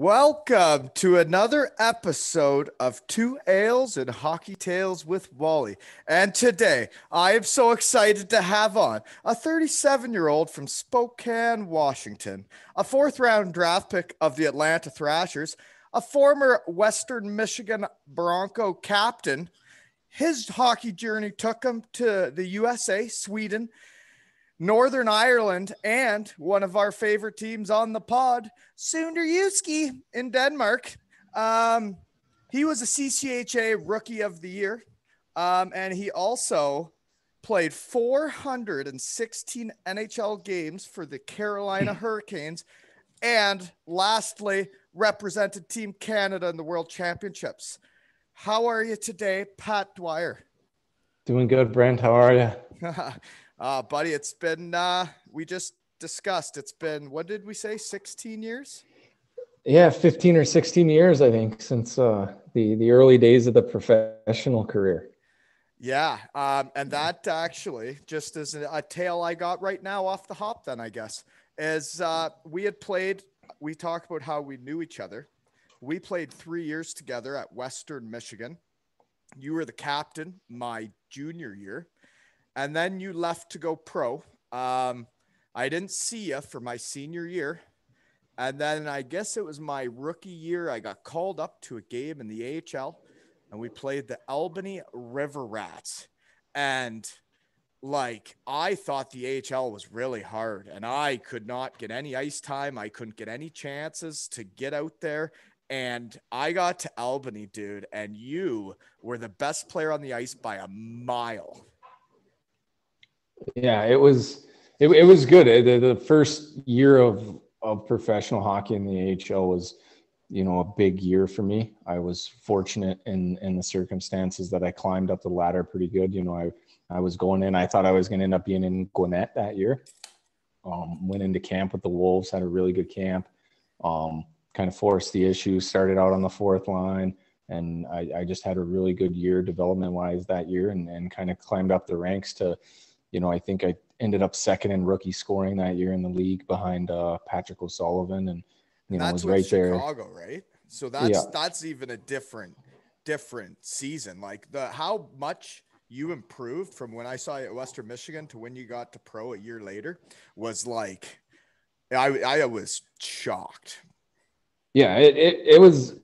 Welcome to another episode of Two Ales and Hockey Tales with Wally. And today, I am so excited to have on a 37-year-old from Spokane, Washington, a fourth-round draft pick of the Atlanta Thrashers, a former Western Michigan Bronco captain. His hockey journey took him to the USA, Sweden, Northern Ireland, and one of our favorite teams on the pod, Sunderjyski in Denmark. He was a CCHA Rookie of the Year, and he also played 416 NHL games for the Carolina Hurricanes, and lastly, represented Team Canada in the World Championships. How are you today, Pat Dwyer? Doing good, Brent. How are you? Buddy, it's been, we just discussed, it's been, what did we say, 16 years? Yeah, 15 or 16 years, I think, since the early days of the professional career. Yeah, and that actually, just as a tale I got right now off the hop then, I guess, is we talked about how we knew each other. We played 3 years together at Western Michigan. You were the captain my junior year. And then you left to go pro. I didn't see you for my senior year. And then I guess it was my rookie year. I got called up to a game in the AHL, and we played the Albany River Rats. And I thought the AHL was really hard, and I could not get any ice time. I couldn't get any chances to get out there. And I got to Albany, dude, and you were the best player on the ice by a mile. Yeah, it was good. The first year of professional hockey in the AHL was, a big year for me. I was fortunate in the circumstances that I climbed up the ladder pretty good. I was going in. I thought I was going to end up being in Gwinnett that year. Went into camp with the Wolves, had a really good camp. Kind of forced the issue. Started out on the fourth line. And I just had a really good year development-wise that year and kind of climbed up the ranks to – I think I ended up second in rookie scoring that year in the league behind Patrick O'Sullivan, and that's was right there. Chicago, right? So that's even a different season. How much you improved from when I saw you at Western Michigan to when you got to pro a year later was I was shocked. Yeah, it was.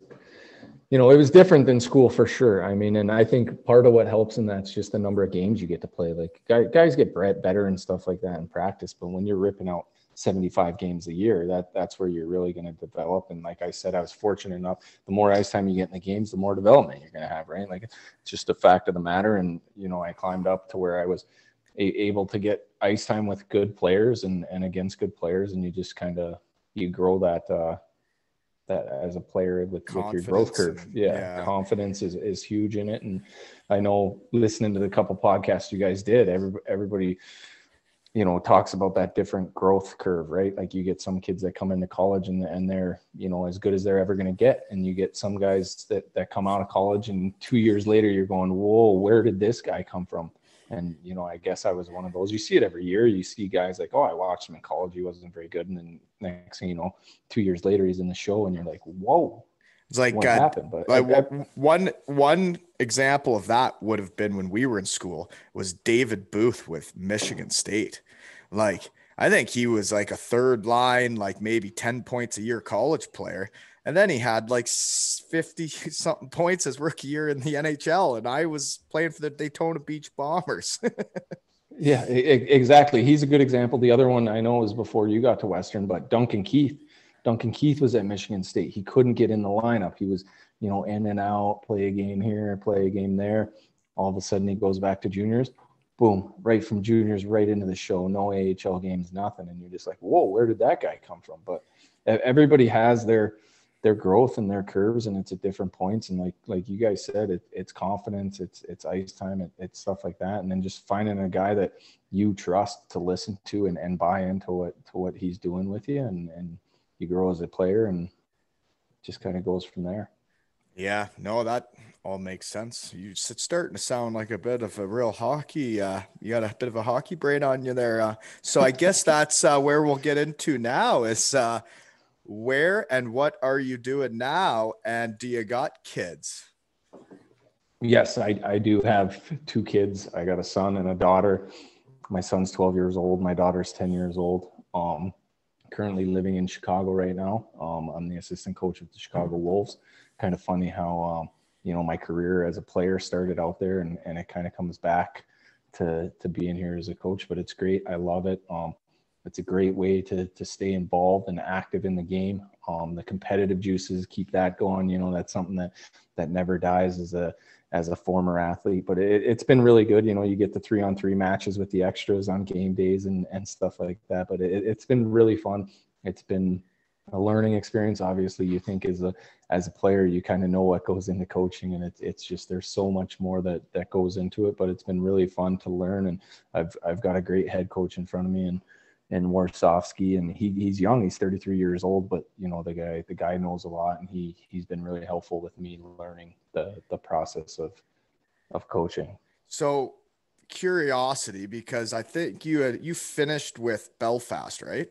It was different than school for sure. I mean, and I think part of what helps in that's just the number of games you get to play. Guys get better and stuff like that in practice, but when you're ripping out 75 games a year, that's where you're really going to develop. And like I said, I was fortunate enough. The more ice time you get in the games, the more development you're going to have, right? It's just a fact of the matter. And I climbed up to where I was able to get ice time with good players and against good players, and you just kind of you grow that as a player with your growth curve. Yeah. Confidence is huge in it. And I know listening to the couple podcasts you guys did, everybody, talks about that different growth curve, right? Like you get some kids that come into college and they're, as good as they're ever going to get. And you get some guys that come out of college and 2 years later, you're going, whoa, where did this guy come from? And, I guess I was one of those. You see it every year. You see guys like, oh, I watched him in college. He wasn't very good. And then next thing you know, 2 years later, he's in the show and you're like, whoa. It's like what happened? But one example of that would have been when we were in school was David Booth with Michigan State. I think he was like a third line, maybe 10 points a year college player. And then he had 50 something points his rookie year in the NHL. And I was playing for the Daytona Beach Bombers. Yeah, exactly. He's a good example. The other one I know is before you got to Western, but Duncan Keith. Duncan Keith was at Michigan State. He couldn't get in the lineup. He was, in and out, play a game here, play a game there. All of a sudden he goes back to juniors. Boom, right from juniors right into the show. No AHL games, nothing. And you're just like, whoa, where did that guy come from? But everybody has their growth and their curves, and it's at different points. And like you guys said, it's confidence, it's ice time, it's stuff like that. And then just finding a guy that you trust to listen to and buy into what he's doing with you, and you grow as a player, and just kind of goes from there. Yeah, no, that all makes sense. It's starting to sound like a bit of a real hockey. You got a bit of a hockey brain on you there. So I guess that's where we'll get into now is Where and what are you doing now? And do you got kids? Yes, I do have 2 kids. I got a son and a daughter. My son's 12 years old. My daughter's 10 years old. Currently living in Chicago right now. I'm the assistant coach of the Chicago Wolves. Kind of funny how, my career as a player started out there, and it kind of comes back to being here as a coach, but it's great. I love it. It's a great way to stay involved and active in the game. The competitive juices, keep that going. That's something that never dies as a former athlete, but it's been really good. You get the 3-on-3 matches with the extras on game days and stuff like that, but it's been really fun. It's been a learning experience. Obviously, you think as a player, you kind of know what goes into coaching, and it's just, there's so much more that goes into it, but it's been really fun to learn. And I've got a great head coach in front of me, and Warsofsky, and he's young. He's 33 years old, but the guy knows a lot, and he's been really helpful with me learning the process of coaching. So curiosity, because I think you finished with Belfast, right?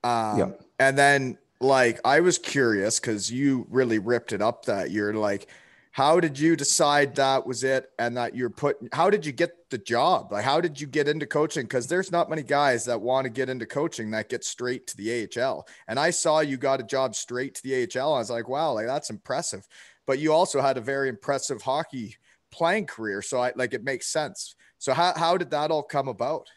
Yep. And then like I was curious because you really ripped it up that year. Like, how did you decide that was it and that how did you get the job? Like, how did you get into coaching? Because there's not many guys that want to get into coaching that get straight to the AHL. And I saw you got a job straight to the AHL. I was like, wow, like that's impressive. But you also had a very impressive hockey playing career. So it makes sense. So how did that all come about?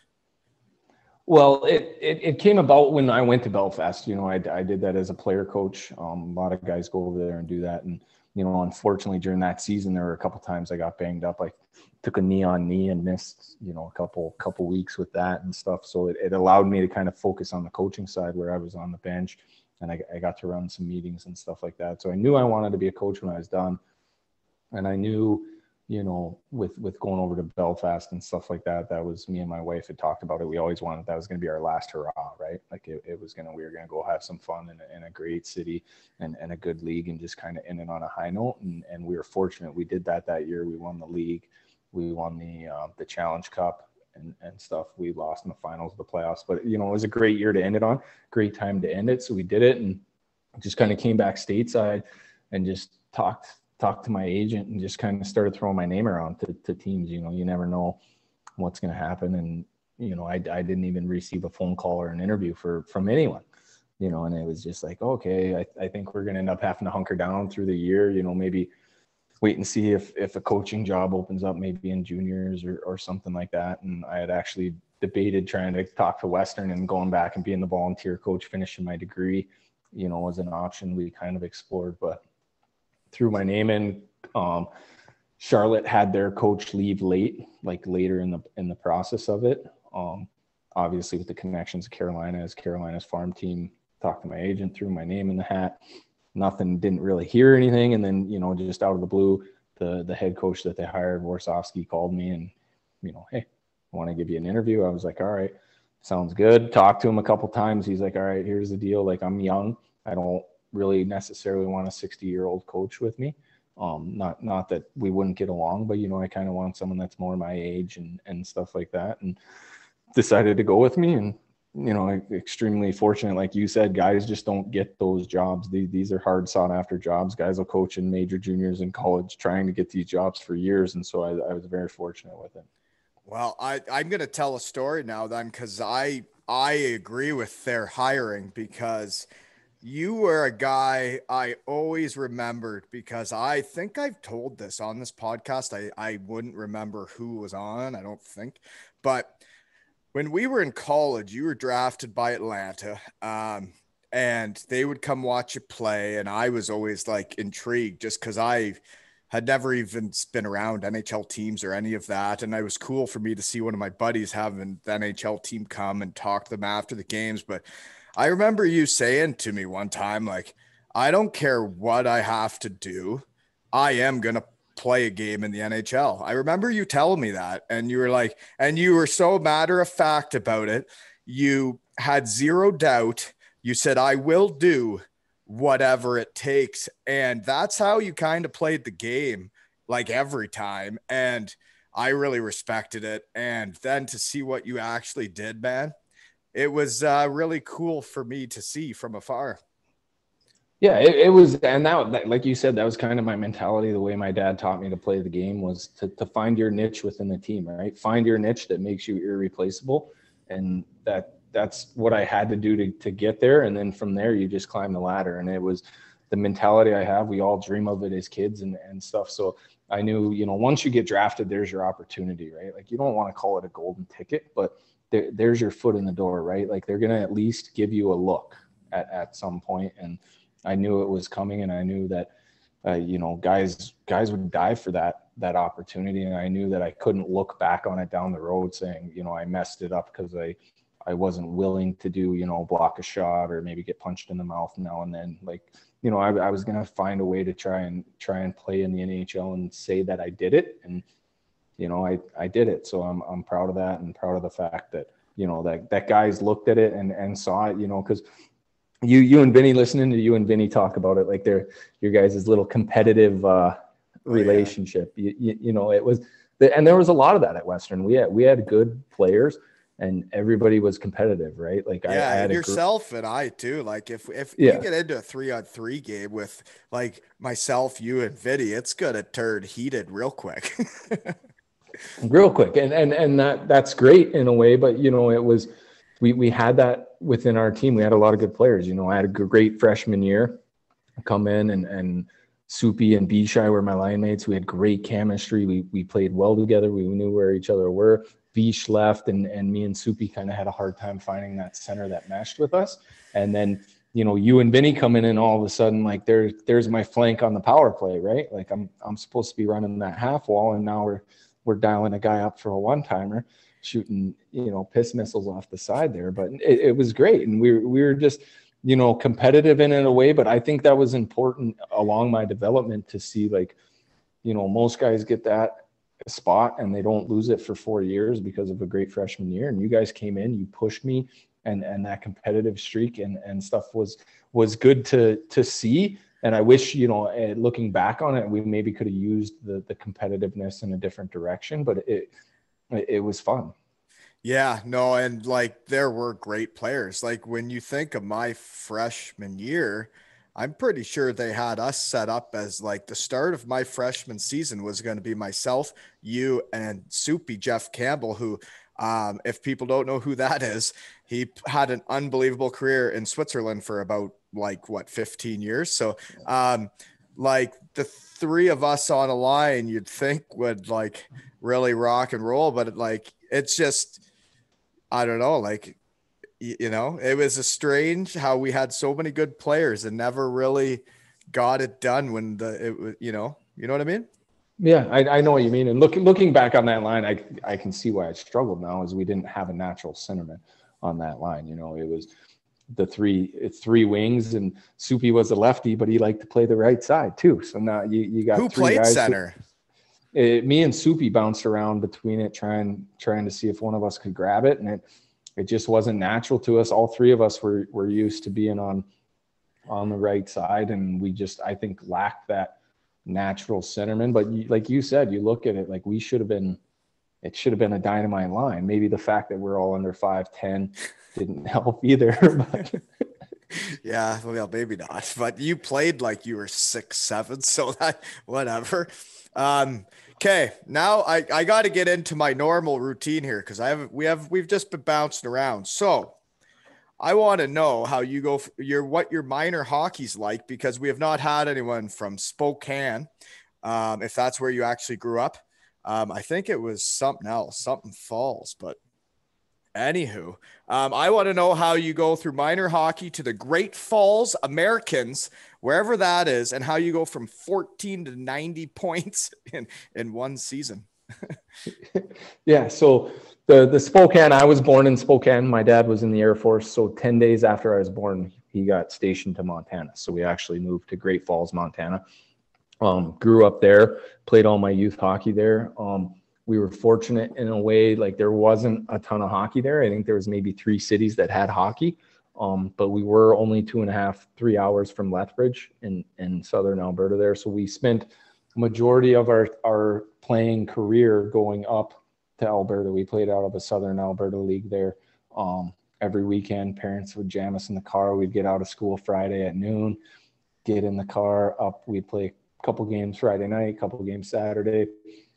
Well, it came about when I went to Belfast. I did that as a player coach. A lot of guys go over there and do that. And, unfortunately during that season, there were a couple times I got banged up. I took a knee on knee and missed, a couple weeks with that and stuff. So it allowed me to kind of focus on the coaching side where I was on the bench, and I got to run some meetings and stuff like that. So I knew I wanted to be a coach when I was done. And I knew, with going over to Belfast and stuff like that, that was, me and my wife had talked about it. We always wanted that was going to be our last hurrah, right? Like we were going to go have some fun in a great city and a good league, and just kind of end it on a high note. And we were fortunate. We did that year. We won the league. We won the Challenge Cup and stuff. We lost in the finals of the playoffs, but it was a great year to end it on, great time to end it. So we did it, and just kind of came back stateside and just talked to my agent and just kind of started throwing my name around to teams. You never know what's going to happen. And, I didn't even receive a phone call or an interview from anyone, and it was just like, okay, I think we're going to end up having to hunker down through the year, maybe wait and see if a coaching job opens up, maybe in juniors or something like that. And I had actually debated trying to talk to Western and going back and being the volunteer coach, finishing my degree, was an option we kind of explored, but threw my name in. Charlotte had their coach leave later in the process of it. Obviously with the connections of Carolina's farm team, talked to my agent, threw my name in the hat. Nothing, didn't really hear anything. And then, just out of the blue, the head coach that they hired, Warsofsky, called me and, hey, I want to give you an interview. I was like, all right, sounds good. Talked to him a couple times. He's like, all right, here's the deal. Like, I'm young. I don't really necessarily want a 60-year-old coach with me. Not that we wouldn't get along, but I kind of want someone that's more my age and stuff like that, and decided to go with me. And extremely fortunate, like you said, guys just don't get those jobs. These are hard sought after jobs. Guys will coach in major juniors in college trying to get these jobs for years, and so I was very fortunate with it. Well, I'm going to tell a story now then, because I agree with their hiring, because you were a guy I always remembered, because I think I've told this on this podcast. I wouldn't remember who was on, I don't think. But when we were in college, you were drafted by Atlanta, and they would come watch you play. And I was always like intrigued just because I had never even been around NHL teams or any of that. And it was cool for me to see one of my buddies having the NHL team come and talk to them after the games. But I remember you saying to me one time, like, I don't care what I have to do, I am going to play a game in the NHL. I remember you telling me that, and you were like, and you were so matter of fact about it. You had zero doubt. You said, I will do whatever it takes. And that's how you kind of played the game, like every time. And I really respected it. And then to see what you actually did, man, it was really cool for me to see from afar. Yeah, it was, and that, like you said, that was kind of my mentality. The way my dad taught me to play the game was to find your niche within the team, right? Find your niche that makes you irreplaceable, and that's what I had to do to get there. And then from there, you just climb the ladder. And it was the mentality I have. We all dream of it as kids and stuff. So I knew, once you get drafted, there's your opportunity, right? Like you don't want to call it a golden ticket, but there's your foot in the door, right? Like they're gonna at least give you a look at some point, and I knew it was coming, and I knew that, guys would die for that opportunity. And I knew that I couldn't look back on it down the road saying, I messed it up because I wasn't willing to do, block a shot or maybe get punched in the mouth now and then. Like, I was going to find a way to try and play in the NHL and say that I did it. And, I did it. So I'm proud of that, and proud of the fact that, that guys looked at it and saw it, because you and Vinny, listening to you and Vinny talk about it, like they're your guys' little competitive relationship. It was, and there was a lot of that at Western. We had good players, and everybody was competitive, right? Like I had yourself and I too. Like if yeah. you get into a 3-on-3 game with like myself, you and Vinny, it's gonna turn heated real quick. Real quick. And that's great in a way, but it was, we had that within our team. We had a lot of good players. I had a great freshman year come in, and Soupy and Bishai were my line mates. We had great chemistry. We played well together. We knew where each other were. Bish left, and me and Soupy kind of had a hard time finding that center that meshed with us. And then, you and Vinny come in, and all of a sudden, like there's my flank on the power play, right? Like I'm supposed to be running that half wall, and now we're dialing a guy up for a one-timer, shooting, piss missiles off the side there. But it was great. And we were just, competitive in a way. But I think that was important along my development to see, like, most guys get that spot and they don't lose it for 4 years because of a great freshman year. And you guys came in, you pushed me, and that competitive streak and stuff was good to see. And I wish, looking back on it, we maybe could have used the competitiveness in a different direction, but it was fun. Yeah, no, and like there were great players. Like when you think of my freshman year, I'm pretty sure they had us set up as like the start of my freshman season was going to be myself, you, and Soupy Jeff Campbell, who, if people don't know who that is, he had an unbelievable career in Switzerland for about 15 years. So, like the three of us on a line, you'd think would like really rock and roll, but it's just, I don't know, it was a strange how we had so many good players and never really got it done when it was, you know what I mean? Yeah, I know what you mean. And looking back on that line, I can see why it struggled now, is we didn't have a natural centerman on that line. It was the three wings, and Soupy was a lefty, but he liked to play the right side too. So now you got who three played guys center? Me and Soupy bounced around between it, trying to see if one of us could grab it, and it just wasn't natural to us. All three of us were used to being on the right side, and we just, I think, lacked that natural centerman. But like you said, you look at it, like it should have been a dynamite line. Maybe the fact that we're all under 5'10" didn't help either. But Yeah, well, maybe not. But you played like you were 6'7", so that whatever. Okay, now I got to get into my normal routine here because we've just been bouncing around. So I want to know how you go what your minor hockey's like, because we have not had anyone from Spokane. If that's where you actually grew up. I think it was something else, something Falls, but anywho, I want to know how you go through minor hockey to the Great Falls Americans, wherever that is, and how you go from 14 to 90 points in one season. Yeah, so the Spokane, I was born in Spokane. My dad was in the Air Force, so 10 days after I was born, he got stationed to Montana. So we actually moved to Great Falls, Montana. Grew up there, played all my youth hockey there. We were fortunate in a way, like there wasn't a ton of hockey there. I think there was maybe 3 cities that had hockey, but we were only 2.5-3 hours from Lethbridge in southern Alberta there. So we spent a majority of our playing career going up to Alberta. We played out of a southern Alberta league there. Every weekend, parents would jam us in the car. We'd get out of school Friday at noon, get in the car up. We'd play a couple games Friday night, couple games Saturday,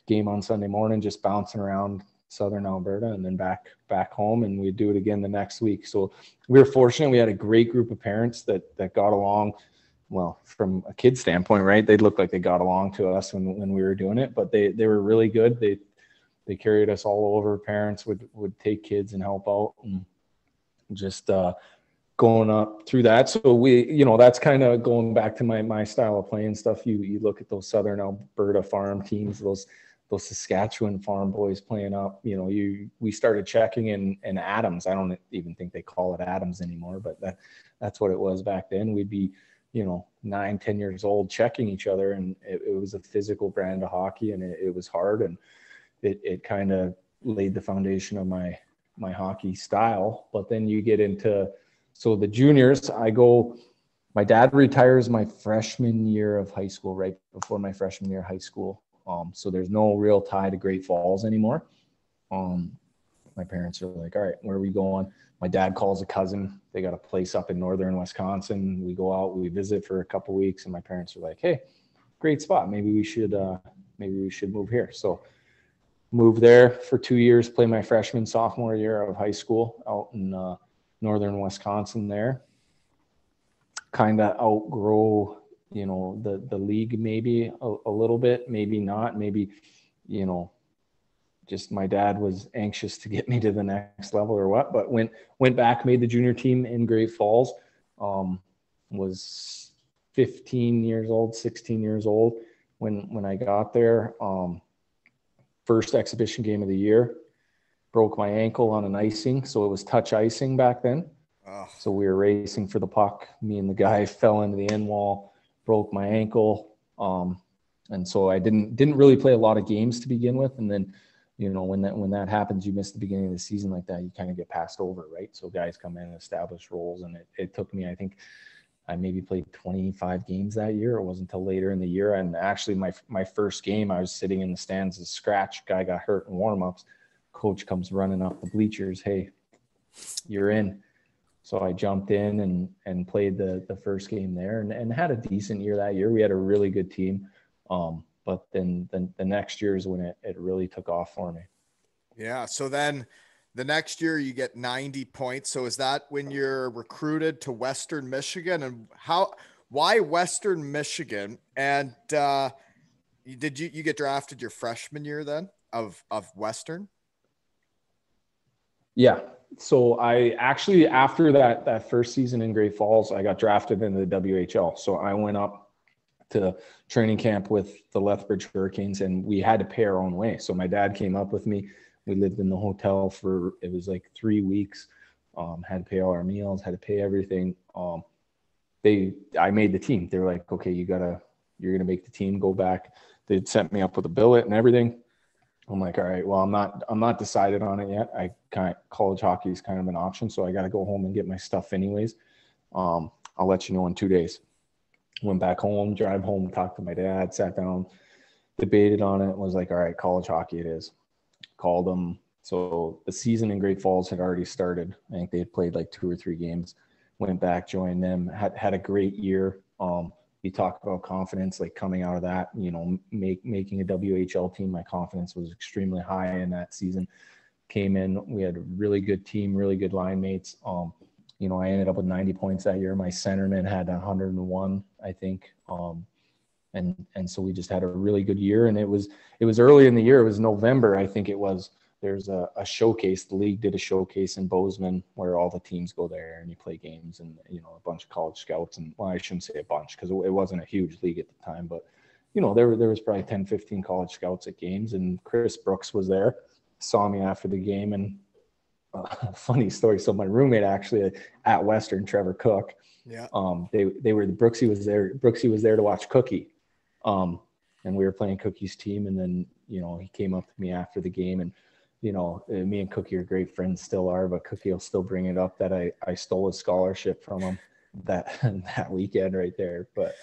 game on Sunday morning, just bouncing around Southern Alberta and then back home, and we'd do it again the next week. So we were fortunate. We had a great group of parents that got along. Well, from a kid standpoint, right? They looked like they got along to us when we were doing it, but they were really good. They carried us all over. Parents would take kids and help out, and just going up through that. So we, that's kind of going back to my style of playing stuff. You look at those Southern Alberta farm teams, those Saskatchewan farm boys playing up. We started checking in Adams. I don't even think they call it Adams anymore, but that's what it was back then. We'd be 9-10 years old checking each other, and it was a physical brand of hockey, and it was hard, and it kind of laid the foundation of my hockey style. But then you get into the juniors. My dad retires my freshman year of high school, right before my freshman year of high school. So there's no real tie to Great Falls anymore. My parents are like, all right, where are we going? My dad calls a cousin. They got a place up in northern Wisconsin. We go out, we visit for a couple weeks, and my parents are like, hey, great spot. Maybe we should move here. So moved there for 2 years, play my freshman, sophomore year of high school out in northern Wisconsin there. Kind of outgrow, the league maybe a little bit, maybe not, maybe, just my dad was anxious to get me to the next level or what, but went back, made the junior team in Great Falls, was 16 years old when I got there. First exhibition game of the year, broke my ankle on an icing. So it was touch icing back then. Oh. So we were racing for the puck. Me and the guy fell into the end wall, broke my ankle. And so I didn't really play a lot of games to begin with. And then, when that happens, you miss the beginning of the season like that, you kind of get passed over, right? So guys come in and establish roles. And it took me, I think I maybe played 25 games that year. It wasn't until later in the year. And actually my first game, I was sitting in the stands as a scratch. Guy got hurt in warm-ups. Coach comes running up the bleachers. Hey, you're in. So I jumped in and played the first game there and had a decent year that year. We had a really good team. But then the next year is when it really took off for me. Yeah. So then the next year you get 90 points. So is that when you're recruited to Western Michigan, and why Western Michigan? And did you get drafted your freshman year then of Western? Yeah. So I actually, after that first season in Great Falls, I got drafted into the WHL. So I went up to training camp with the Lethbridge Hurricanes, and we had to pay our own way. So my dad came up with me. We lived in the hotel it was like 3 weeks. Had to pay all our meals, had to pay everything. I made the team. They were like, okay, you're going to make the team, go back. They'd sent me up with a billet and everything. I'm like, all right, well, I'm not decided on it yet. College hockey is kind of an option. So I got to go home and get my stuff anyways. I'll let you know in 2 days. Went back home, drive home, talked to my dad, sat down, debated on it, was like, all right, college hockey it is. Called them. So the season in Great Falls had already started. I think they had played like 2 or 3 games. Went back, joined them, had a great year. You talk about confidence, like coming out of that, making a WHL team, my confidence was extremely high in that season. Came in, we had a really good team, really good line mates. I ended up with 90 points that year. My centerman had 101, I think. And so we just had a really good year. And it was early in the year. It was November, I think it was. There's a showcase. The league did a showcase in Bozeman where all the teams go there and you play games and, a bunch of college scouts. And well, I shouldn't say a bunch because it wasn't a huge league at the time. But, there was probably 10, 15 college scouts at games. And Chris Brooks was there, saw me after the game. And funny story. So my roommate actually at Western, Trevor Cook, yeah. Brooksy was there to watch Cookie. And we were playing Cookie's team. And then, he came up to me after the game and, me and Cookie are great friends, still are, but Cookie will still bring it up that I stole a scholarship from him that weekend right there. But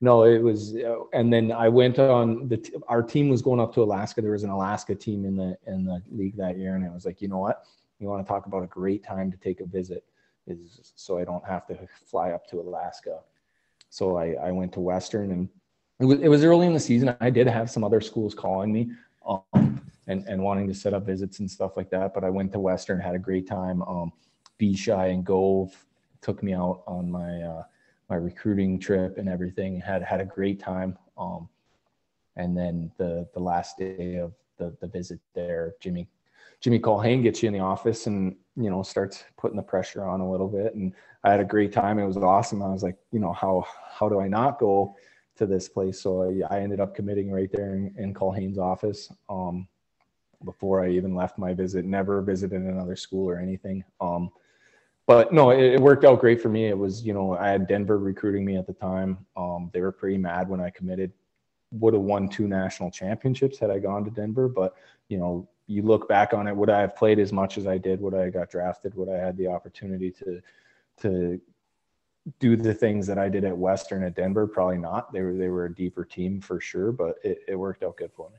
no, it was, and then I went on our team was going up to Alaska. There was an Alaska team in the league that year. And it was like, you know what, you want to talk about a great time to take a visit is so I don't have to fly up to Alaska. So I went to Western, and it was early in the season. I did have some other schools calling me and wanting to set up visits and stuff like that. But I went to Western, had a great time. B-Shy and Gove took me out on my recruiting trip and everything. Had a great time. And then the last day of the visit there, Jimmy Colhane gets you in the office and, starts putting the pressure on a little bit. And I had a great time. It was awesome. I was like, how do I not go to this place? So I ended up committing right there in Colhane's office. Before I even left my visit, never visited another school or anything. But no, it worked out great for me. It was, I had Denver recruiting me at the time. They were pretty mad when I committed. Would have won 2 national championships had I gone to Denver. But, you look back on it, would I have played as much as I did? Would I have got drafted? Would I had the opportunity to do the things that I did at Western at Denver? Probably not. They were a deeper team for sure, but it worked out good for me.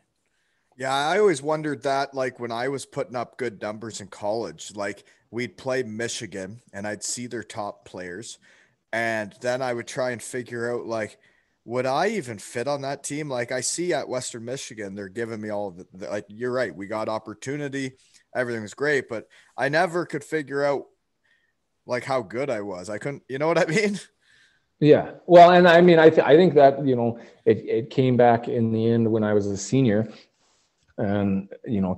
Yeah, I always wondered that, like when I was putting up good numbers in college, like we'd play Michigan and I'd see their top players. And then I would try and figure out, like, would I even fit on that team? Like I see at Western Michigan, they're giving me all of like, you're right. We got opportunity. Everything was great, but I never could figure out like how good I was. I couldn't, you know what I mean? Yeah. Well, and I mean, I think that, it came back in the end when I was a senior. And,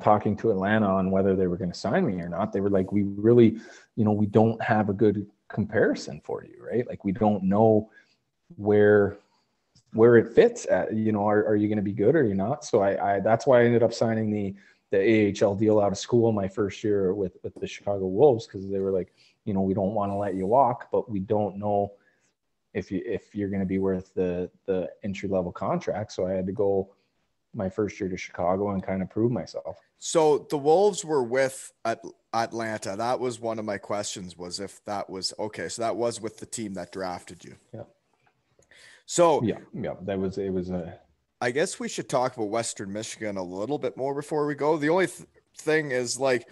talking to Atlanta on whether they were going to sign me or not, they were like, we really, we don't have a good comparison for you, right? Like, we don't know where it fits at, are you going to be good or you're not? So I that's why I ended up signing the AHL deal out of school my first year with the Chicago Wolves, because they were like, we don't want to let you walk, but we don't know if you're going to be worth the entry level contract. So I had to go my first year to Chicago and kind of prove myself. So the Wolves were with Atlanta. That was one of my questions, was if that was okay. So that was with the team that drafted you. Yeah. So yeah, it was a. I guess we should talk about Western Michigan a little bit more before we go. The only thing is, like,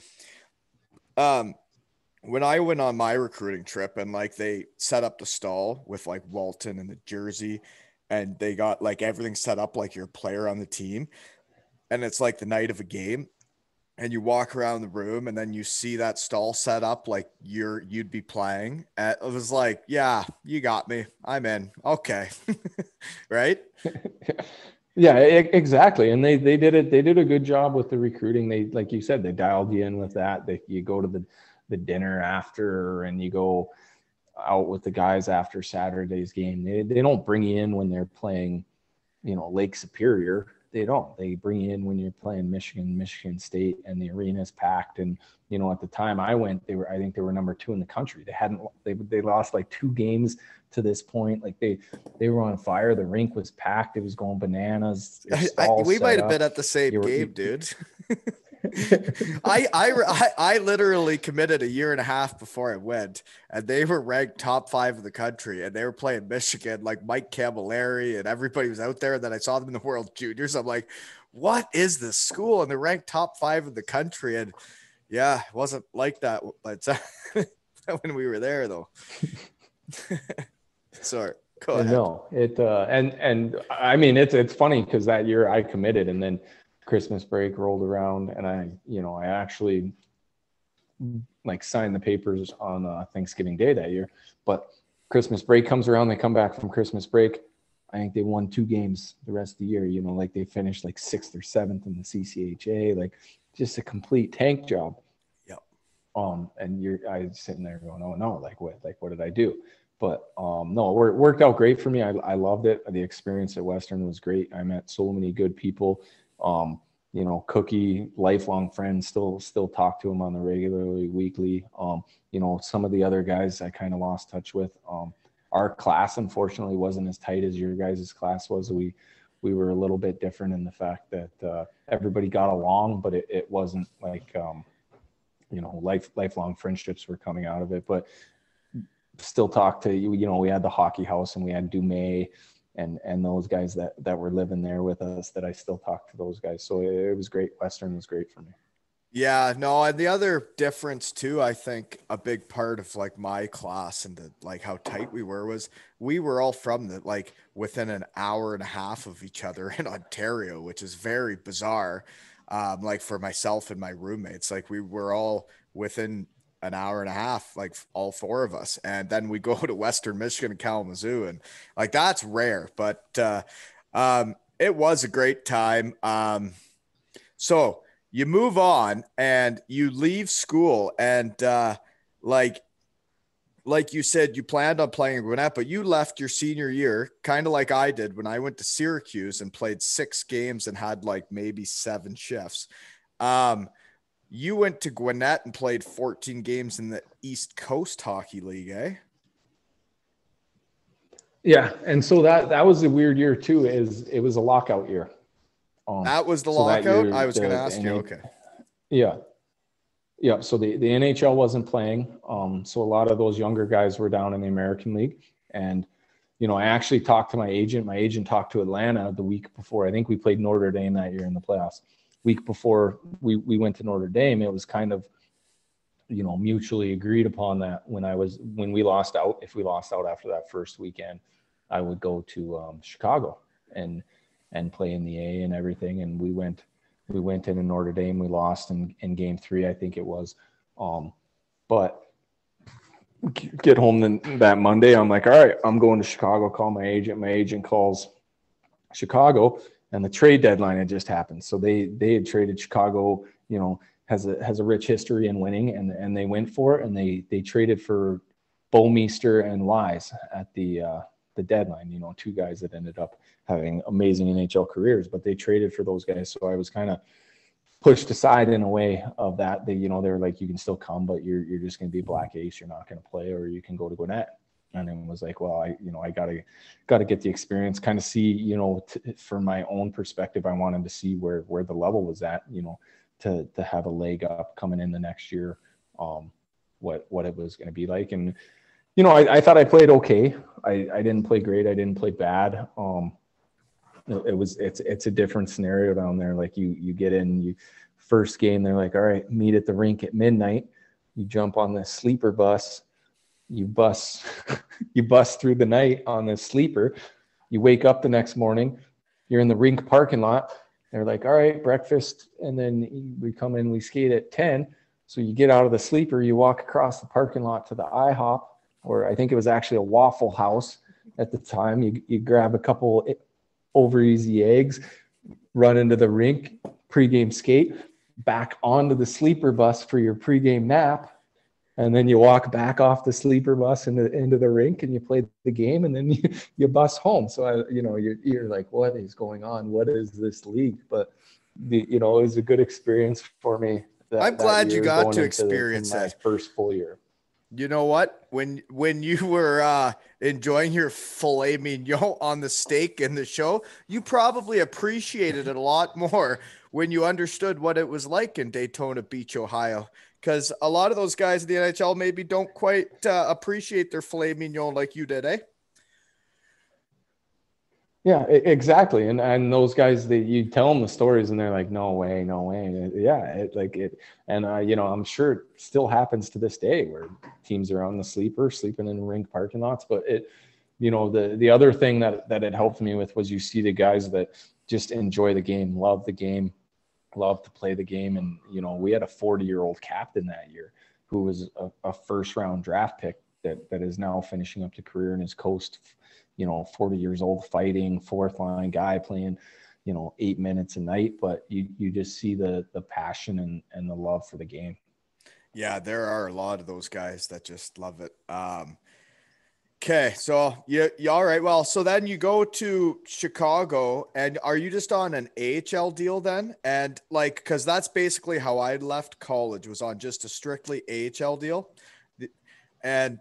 when I went on my recruiting trip and like they set up the stall with like Walton and the jersey, and they got like everything set up like you're a player on the team, and it's like the night of a game, and you walk around the room and then you see that stall set up like you'd be playing. It was like, yeah, you got me. I'm in. Okay. Right? Yeah, exactly. And they did it. They did a good job with the recruiting. They, like you said, they dialed you in with that. You go to the dinner after, and you go out with the guys after Saturday's game. They don't bring you in when they're playing, Lake Superior. They don't. They bring you in when you're playing Michigan State, and the arena is packed. And at the time I went, I think they were number 2 in the country. They lost like 2 games to this point. Like they were on fire. The rink was packed. It was going bananas. We might have been at the same game, dude. I literally committed a year and a half before I went, and they were ranked top 5 in the country, and they were playing Michigan, like Mike Camilleri and everybody was out there. And then I saw them in the World Juniors. I'm like, what is this school? And they're ranked top 5 in the country. And yeah, it wasn't like that, but when we were there though. Sorry. Go ahead. No, and I mean, it's funny because that year I committed, and then Christmas break rolled around, and I actually like signed the papers on Thanksgiving Day that year. But Christmas break comes around, they come back from Christmas break. I think they won 2 games the rest of the year. Like they finished like 6th or 7th in the CCHA, like just a complete tank job. Yep. And I was sitting there going, oh no, what did I do? But no, it worked out great for me. I loved it. The experience at Western was great. I met so many good people. Cookie, lifelong friends, still talk to him on the regularly, weekly. Some of the other guys I kind of lost touch with. Our class, unfortunately, wasn't as tight as your guys' class was. We were a little bit different in the fact that everybody got along, but it wasn't like, lifelong friendships were coming out of it. But still talk to, we had the hockey house, and we had Dumais and those guys that were living there with us, that I still talk to those guys. So it was great. Western was great for me. Yeah, no, and the other difference too, I think a big part of like my class and the like how tight we were was we were all from the like within an hour and a half of each other in Ontario, which is very bizarre. Like for myself and my roommates, like we were all within an hour and a half, like all four of us, and then we go to Western Michigan and Kalamazoo, and like that's rare, but it was a great time. So you move on and you leave school and like like you said, you planned on playing in Gwinnett, but you left your senior year, kind of like I did when I went to Syracuse and played 6 games and had like maybe 7 shifts. Um, you went to Gwinnett and played 14 games in the East Coast Hockey League, eh? Yeah, and so that was a weird year too. Is it was a lockout year. That was the So that lockout. I year was going to ask you. Okay. yeah, yeah. So the NHL wasn't playing. So a lot of those younger guys were down in the American League, and I actually talked to my agent. My agent talked to Atlanta the week before. I think we played Notre Dame that year in the playoffs. Week before we went to Notre Dame, it was kind of mutually agreed upon that when we lost out, if we lost out after that first weekend, I would go to Chicago and play in the A and everything. And we went into Notre Dame. We lost in game 3, I think it was. But get home that Monday, I'm like, all right, I'm going to Chicago. Call my agent. My agent calls Chicago, and the trade deadline had just happened. So they had traded Chicago, has a rich history in winning, and they went for it, and they traded for Bouwmeester and Wise at the deadline. 2 guys that ended up having amazing NHL careers, but they traded for those guys. So I was kind of pushed aside in a way of that. They were like, you can still come, but you're just going to be Black Ace. You're not going to play, or you can go to Gwinnett. And it was like, well, I gotta get the experience, kind of see, from my own perspective, I wanted to see where the level was at, to have a leg up coming in the next year, what it was going to be like. And, I thought I played okay. I didn't play great. I didn't play bad. It's a different scenario down there. Like you get in, first game, they're like, all right, meet at the rink at midnight. You jump on the sleeper bus. You bust through the night on this sleeper. You wake up the next morning, you're in the rink parking lot. They're like, all right, breakfast. And then we come in, we skate at 10. So you get out of the sleeper, you walk across the parking lot to the IHOP, or I think it was actually a Waffle House at the time. You grab a couple over easy eggs, run into the rink, pregame skate, back onto the sleeper bus for your pregame nap. And then you walk back off the sleeper bus into the rink, and you play the game, and then you bus home. So you're like, what is going on? What is this league? But it was a good experience for me I'm that glad you year, got going to into experience my it. first full year. You know what? When you were enjoying your filet mignon on the steak in the show, you probably appreciated it a lot more when you understood what it was like in Daytona Beach, Ohio. Because a lot of those guys in the NHL maybe don't quite appreciate their filet mignon like you did, eh? Yeah, exactly. And those guys, you tell them the stories, and they're like, no way, no way. Yeah, and I'm sure it still happens to this day where teams are on the sleeper, sleeping in rink parking lots. But the other thing that it helped me with was, you see the guys that just enjoy the game, love the game, love to play the game. And we had a 40-year-old captain that year who was a first round draft pick that is now finishing up the career in his coast. 40 years old, fighting, fourth line guy, playing 8 minutes a night, but you just see the passion and the love for the game. Yeah, there are a lot of those guys that just love it. Okay, so you all right. Well, so then you go to Chicago, and are you just on an AHL deal then? And like, because that's basically how I left college, was on just a strictly AHL deal. And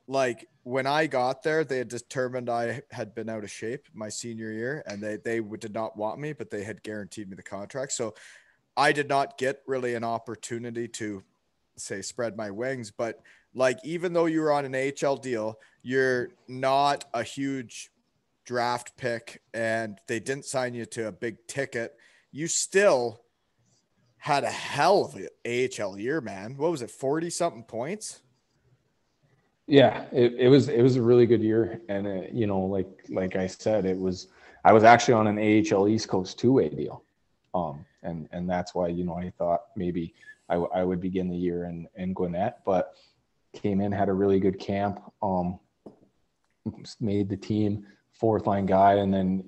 like when I got there, they had determined I had been out of shape my senior year, and they did not want me, but they had guaranteed me the contract. So I did not get really an opportunity to say spread my wings. But like, even though you were on an AHL deal, you're not a huge draft pick, and they didn't sign you to a big ticket. You still had a hell of an AHL year, man. What was it, 40 something points? Yeah, it was a really good year, and like I said, I was actually on an AHL East Coast two-way deal, and that's why I thought maybe I would begin the year in Gwinnett, but came in, had a really good camp, made the team, fourth line guy, and then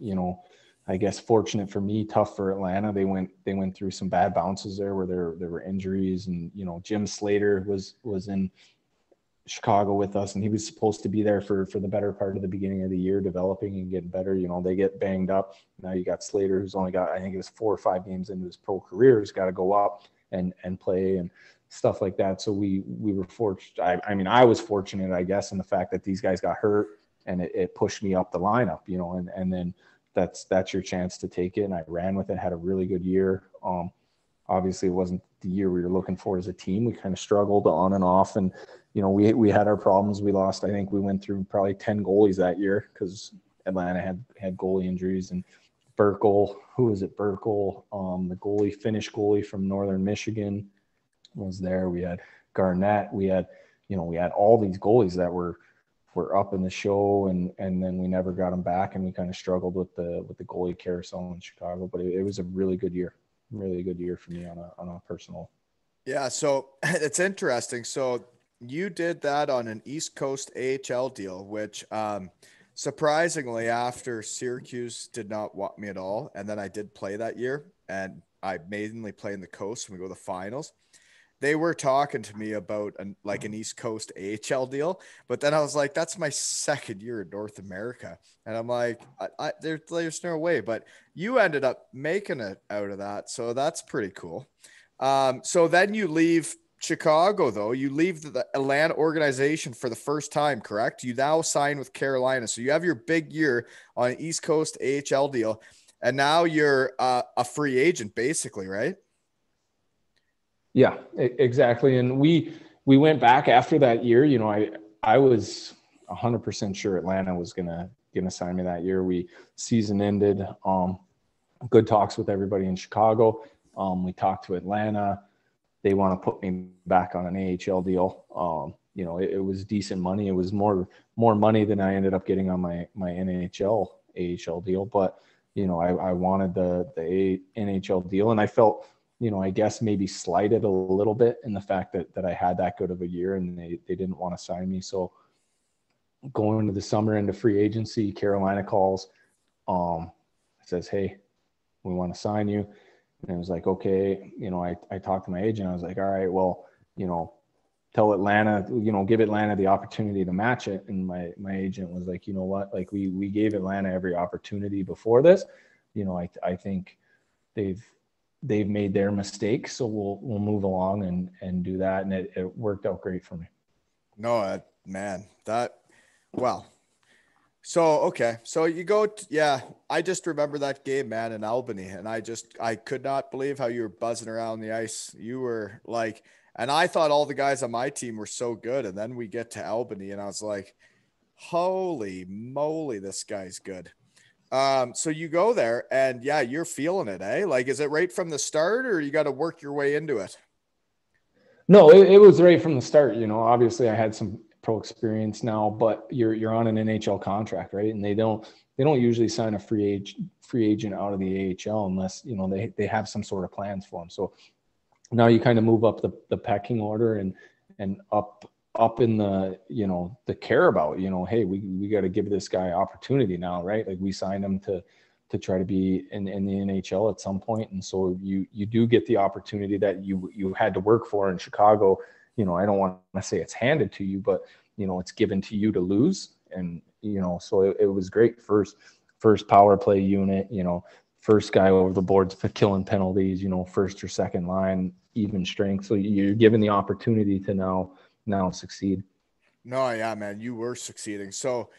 I guess fortunate for me, tough for Atlanta. They went through some bad bounces there where there were injuries, and Jim Slater was in Chicago with us, and he was supposed to be there for the better part of the beginning of the year, developing and getting better. They get banged up. Now you got Slater, who's only got, I think it was 4 or 5 games into his pro career, who's got to go up and play and stuff like that. So we were fortunate. I mean, I was fortunate, I guess, in the fact that these guys got hurt, and it pushed me up the lineup, and then that's your chance to take it. And I ran with it, had a really good year. Obviously it wasn't the year we were looking for as a team. We kind of struggled on and off, and we had our problems. We lost, I think we went through probably 10 goalies that year because Atlanta had goalie injuries. And Burkle, who was it? Burkle, the Finnish goalie from Northern Michigan was there. We had Garnett. We had all these goalies that were up in the show, and then we never got them back, and we kind of struggled with the goalie carousel in Chicago. But it was a really good year for me on a personal. Yeah, so it's interesting. So you did that on an East Coast AHL deal, which surprisingly, after Syracuse did not want me at all, and then I did play that year, and I mainly play in the coast when we go to the finals. They were talking to me about an East Coast AHL deal, but then I was like, that's my second year in North America. And I'm like, there's no way, but you ended up making it out of that. So that's pretty cool. So then you leave Chicago, though. You leave the Atlanta organization for the first time, correct? You now sign with Carolina. So you have your big year on an East Coast AHL deal, and now you're a free agent basically, right? Yeah, exactly. And we went back after that year. I was 100% sure Atlanta was gonna sign me that year. Season ended. Good talks with everybody in Chicago. We talked to Atlanta. They want to put me back on an AHL deal. It was decent money. It was more money than I ended up getting on my NHL AHL deal. But I wanted the NHL deal, and I felt, I guess maybe slighted a little bit in the fact that I had that good of a year, and they didn't want to sign me. So going into the summer into free agency, Carolina calls, says, "Hey, we want to sign you." And I was like, okay, I talked to my agent. I was like, all right, well, tell Atlanta, give Atlanta the opportunity to match it. And my agent was like, you know what, like we gave Atlanta every opportunity before this. I think they've made their mistakes, so we'll move along and do that. And it worked out great for me. No, man, well. So, okay. So you go, I just remember that game, man, in Albany. And I could not believe how you were buzzing around the ice. You were like, and I thought all the guys on my team were so good. And then we get to Albany and I was like, holy moly, this guy's good. So you go there and you're feeling it, eh? Like, is it right from the start or you got to work your way into it? No, it was right from the start. Obviously I had some pro experience now, but you're on an NHL contract, right? And they don't usually sign a free agent out of the AHL unless they have some sort of plans for them. So now you kind of move up the pecking order and up in the the care about hey, we got to give this guy opportunity now, right? Like we signed him to try to be in the NHL at some point, and so you do get the opportunity that you had to work for in Chicago. I don't want to say it's handed to you, but it's given to you to lose. And so it was great. First power play unit, first guy over the boards for killing penalties, first or second line, even strength. So you're given the opportunity to now succeed. No, yeah, man, you were succeeding. So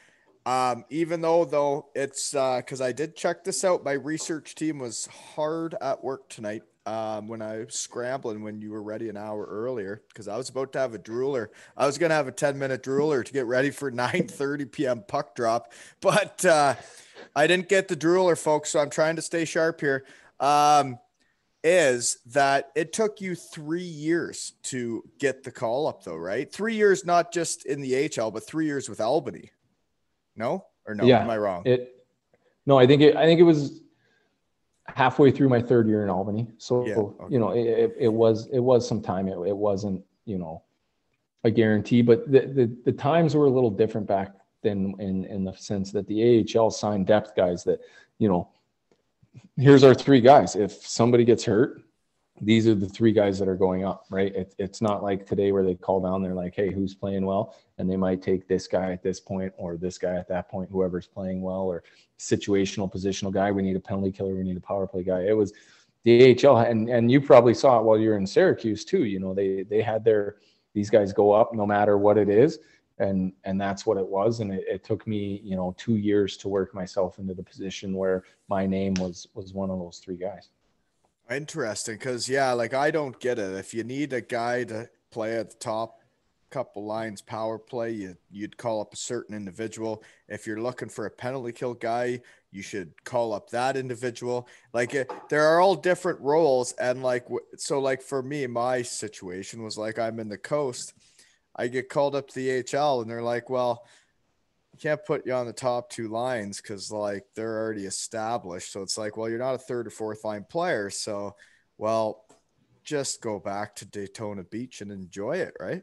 even though it's because I did check this out, my research team was hard at work tonight. When I was scrambling when you were ready an hour earlier, because I was about to have a drooler. I was going to have a 10-minute drooler to get ready for 9:30 p.m. puck drop, but I didn't get the drooler, folks, so I'm trying to stay sharp here. is that it took you 3 years to get the call up, though, right? 3 years, not just in the HL, but 3 years with Albany. No, or no? Am Yeah. I wrong? No, I think it was halfway through my third year in Albany. So, Yeah, okay. you know, it was some time. It wasn't, you know, a guarantee, but the times were a little different back then in the sense that the AHL signed depth guys that, you know, here's our three guys. If somebody gets hurt, these are the three guys that are going up, right? It's not like today where they call down, they're like, hey, who's playing well? And they might take this guy at this point or this guy at that point, whoever's playing well, or situational, positional guy. We need a penalty killer. We need a power play guy. It was the AHL. And you probably saw it while you were in Syracuse too. You know, they had these guys go up no matter what it is. And that's what it was. And it took me, you know, 2 years to work myself into the position where my name was one of those three guys. Interesting, because yeah, like I don't get it. If you need a guy to play at the top couple lines power play, you'd call up a certain individual. If you're looking for a penalty kill guy, you should call up that individual. Like there are all different roles, and like so, like for me, my situation was like I'm in the coast. I get called up to the HL, and they're like, well, can't put you on the top two lines because like they're already established. So it's like, well, you're not a third or fourth line player. So, well, just go back to Daytona Beach and enjoy it, right?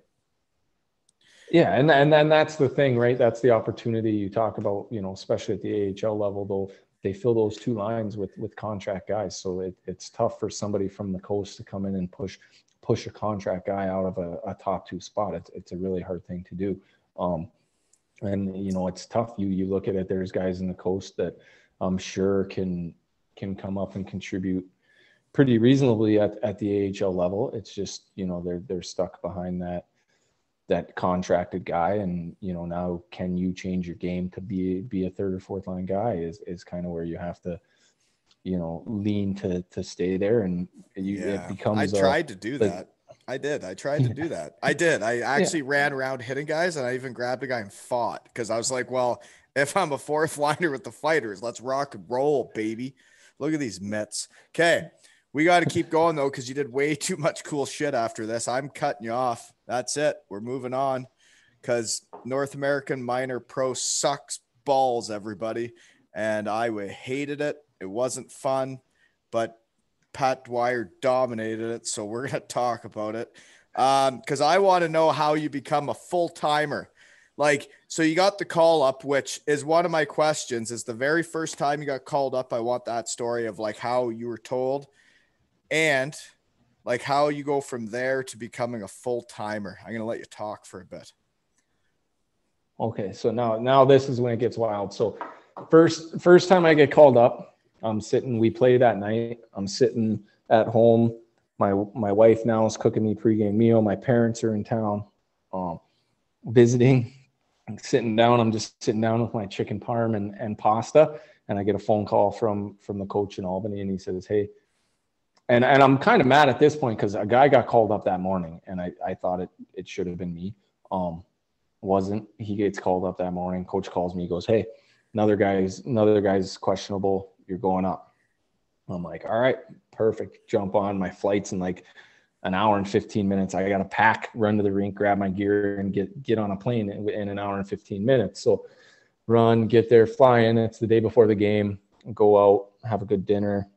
Yeah, and then that's the thing, right? That's the opportunity you talk about, you know, especially at the AHL level, though they fill those two lines with contract guys. So it's tough for somebody from the coast to come in and push a contract guy out of a top two spot. It's a really hard thing to do. And you know, it's tough. You look at it, there's guys in the coast that I'm sure can come up and contribute pretty reasonably at the AHL level. It's just, you know, they're stuck behind that contracted guy. And, you know, now can you change your game to be a third or fourth line guy is kind of where you have to, you know, lean to stay there. And it becomes I tried to do that. I did. I tried to do that. I did. I actually ran around hitting guys, and I even grabbed a guy and fought because I was like, well, if I'm a fourth liner with the fighters, let's rock and roll, baby. Look at these Mets. Okay. We got to keep going, though, because you did way too much cool shit after this. I'm cutting you off. That's it. We're moving on because North American Minor Pro sucks balls, everybody. And I hated it. It wasn't fun, but Pat Dwyer dominated it, so we're going to talk about it because I want to know how you become a full-timer. Like, so you got the call up, which is one of my questions. Is the very first time you got called up, I want that story of like how you were told and like how you go from there to becoming a full-timer. I'm going to let you talk for a bit. Okay, so now this is when it gets wild. So first time I get called up, we played that night. I'm sitting at home. My wife now is cooking me pregame meal. My parents are in town, visiting, sitting down. I'm just sitting down with my chicken parm and pasta. And I get a phone call from the coach in Albany, and he says, hey, and I'm kind of mad at this point because a guy got called up that morning, and I thought it should have been me. Wasn't. He gets called up that morning. Coach calls me. He goes, hey, another guy's questionable. You're going up. I'm like, all right, perfect. Jump on. My flight's in like an hour and 15 minutes. I got to pack, run to the rink, grab my gear, and get on a plane in an hour and 15 minutes. So run, get there, fly in. It's the day before the game. Go out, have a good dinner.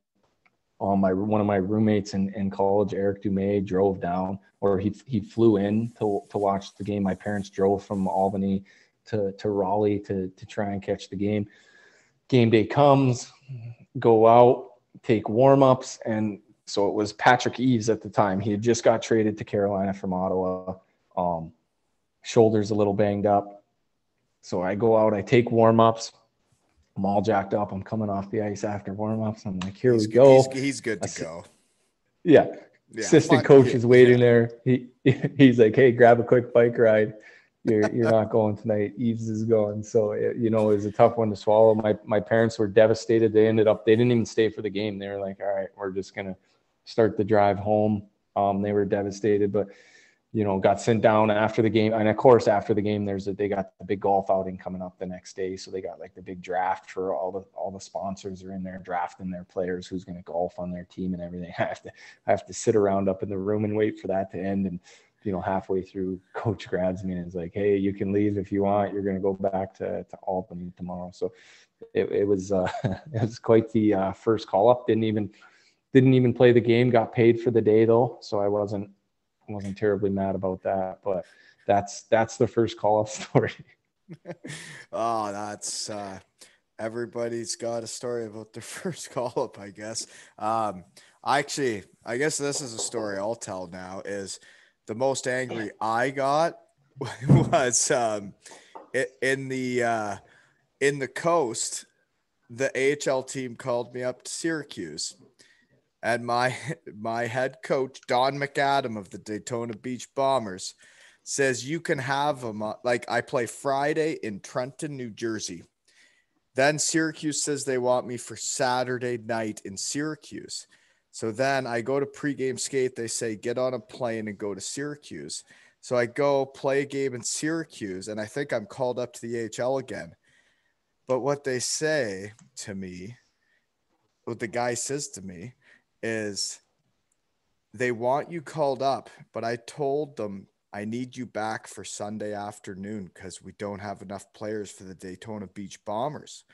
One of my roommates in college, Eric Dumais, drove down, or he flew in to watch the game. My parents drove from Albany to Raleigh to try and catch the game. Game day comes, go out, take warm-ups, and so it was Patrick Eves at the time. He had just got traded to Carolina from Ottawa. Shoulders a little banged up. So I go out, I take warm-ups. I'm all jacked up. I'm coming off the ice after warm-ups. I'm like, here we go. He's good to go. Yeah. Assistant coach is waiting there. He's like, hey, grab a quick bike ride. You're not going tonight. Eves is going. So, it was a tough one to swallow. My parents were devastated. They didn't even stay for the game. They were like, all right, we're just going to start the drive home. They were devastated. But got sent down after the game. And of course, after the game, they got the big golf outing coming up the next day. So they got like the big draft for all the sponsors are in there drafting their players, who's going to golf on their team and everything. I have to sit around up in the room and wait for that to end. And, halfway through, coach grabs me and is like, "Hey, you can leave if you want. You're going to go back to Albany tomorrow." So it was it was quite the first call up. Didn't even play the game. Got paid for the day though, so I wasn't terribly mad about that. But that's the first call up story. Oh, that's everybody's got a story about their first call up, I guess. I guess this is a story I'll tell now. Is the most angry I got was in the coast. The AHL team called me up to Syracuse, and my head coach Don McAdam of the Daytona Beach Bombers says you can have them. Like, I play Friday in Trenton, New Jersey. Then Syracuse says they want me for Saturday night in Syracuse. So then I go to pregame skate. They say, get on a plane and go to Syracuse. So I go play a game in Syracuse, and I think I'm called up to the AHL again. But what they say to me, what the guy says to me is, they want you called up, but I told them I need you back for Sunday afternoon because we don't have enough players for the Daytona Beach Bombers.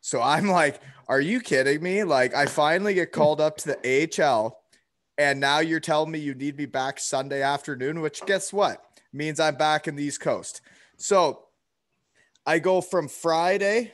So I'm like, are you kidding me? Like, I finally get called up to the AHL, and now you're telling me you need me back Sunday afternoon, which guess what? Means I'm back in the East Coast. So I go from Friday,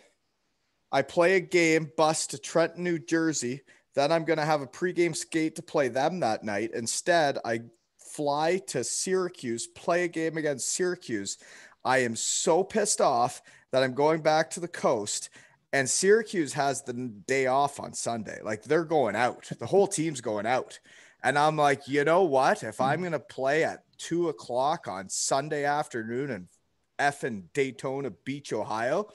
I play a game, bus to Trenton, New Jersey. Then I'm going to have a pregame skate to play them that night. Instead, I fly to Syracuse, play a game against Syracuse. I am so pissed off that I'm going back to the coast, and Syracuse has the day off on Sunday. Like, they're going out. The whole team's going out. And I'm like, you know what? If I'm going to play at 2:00 on Sunday afternoon in effing Daytona Beach, Ohio,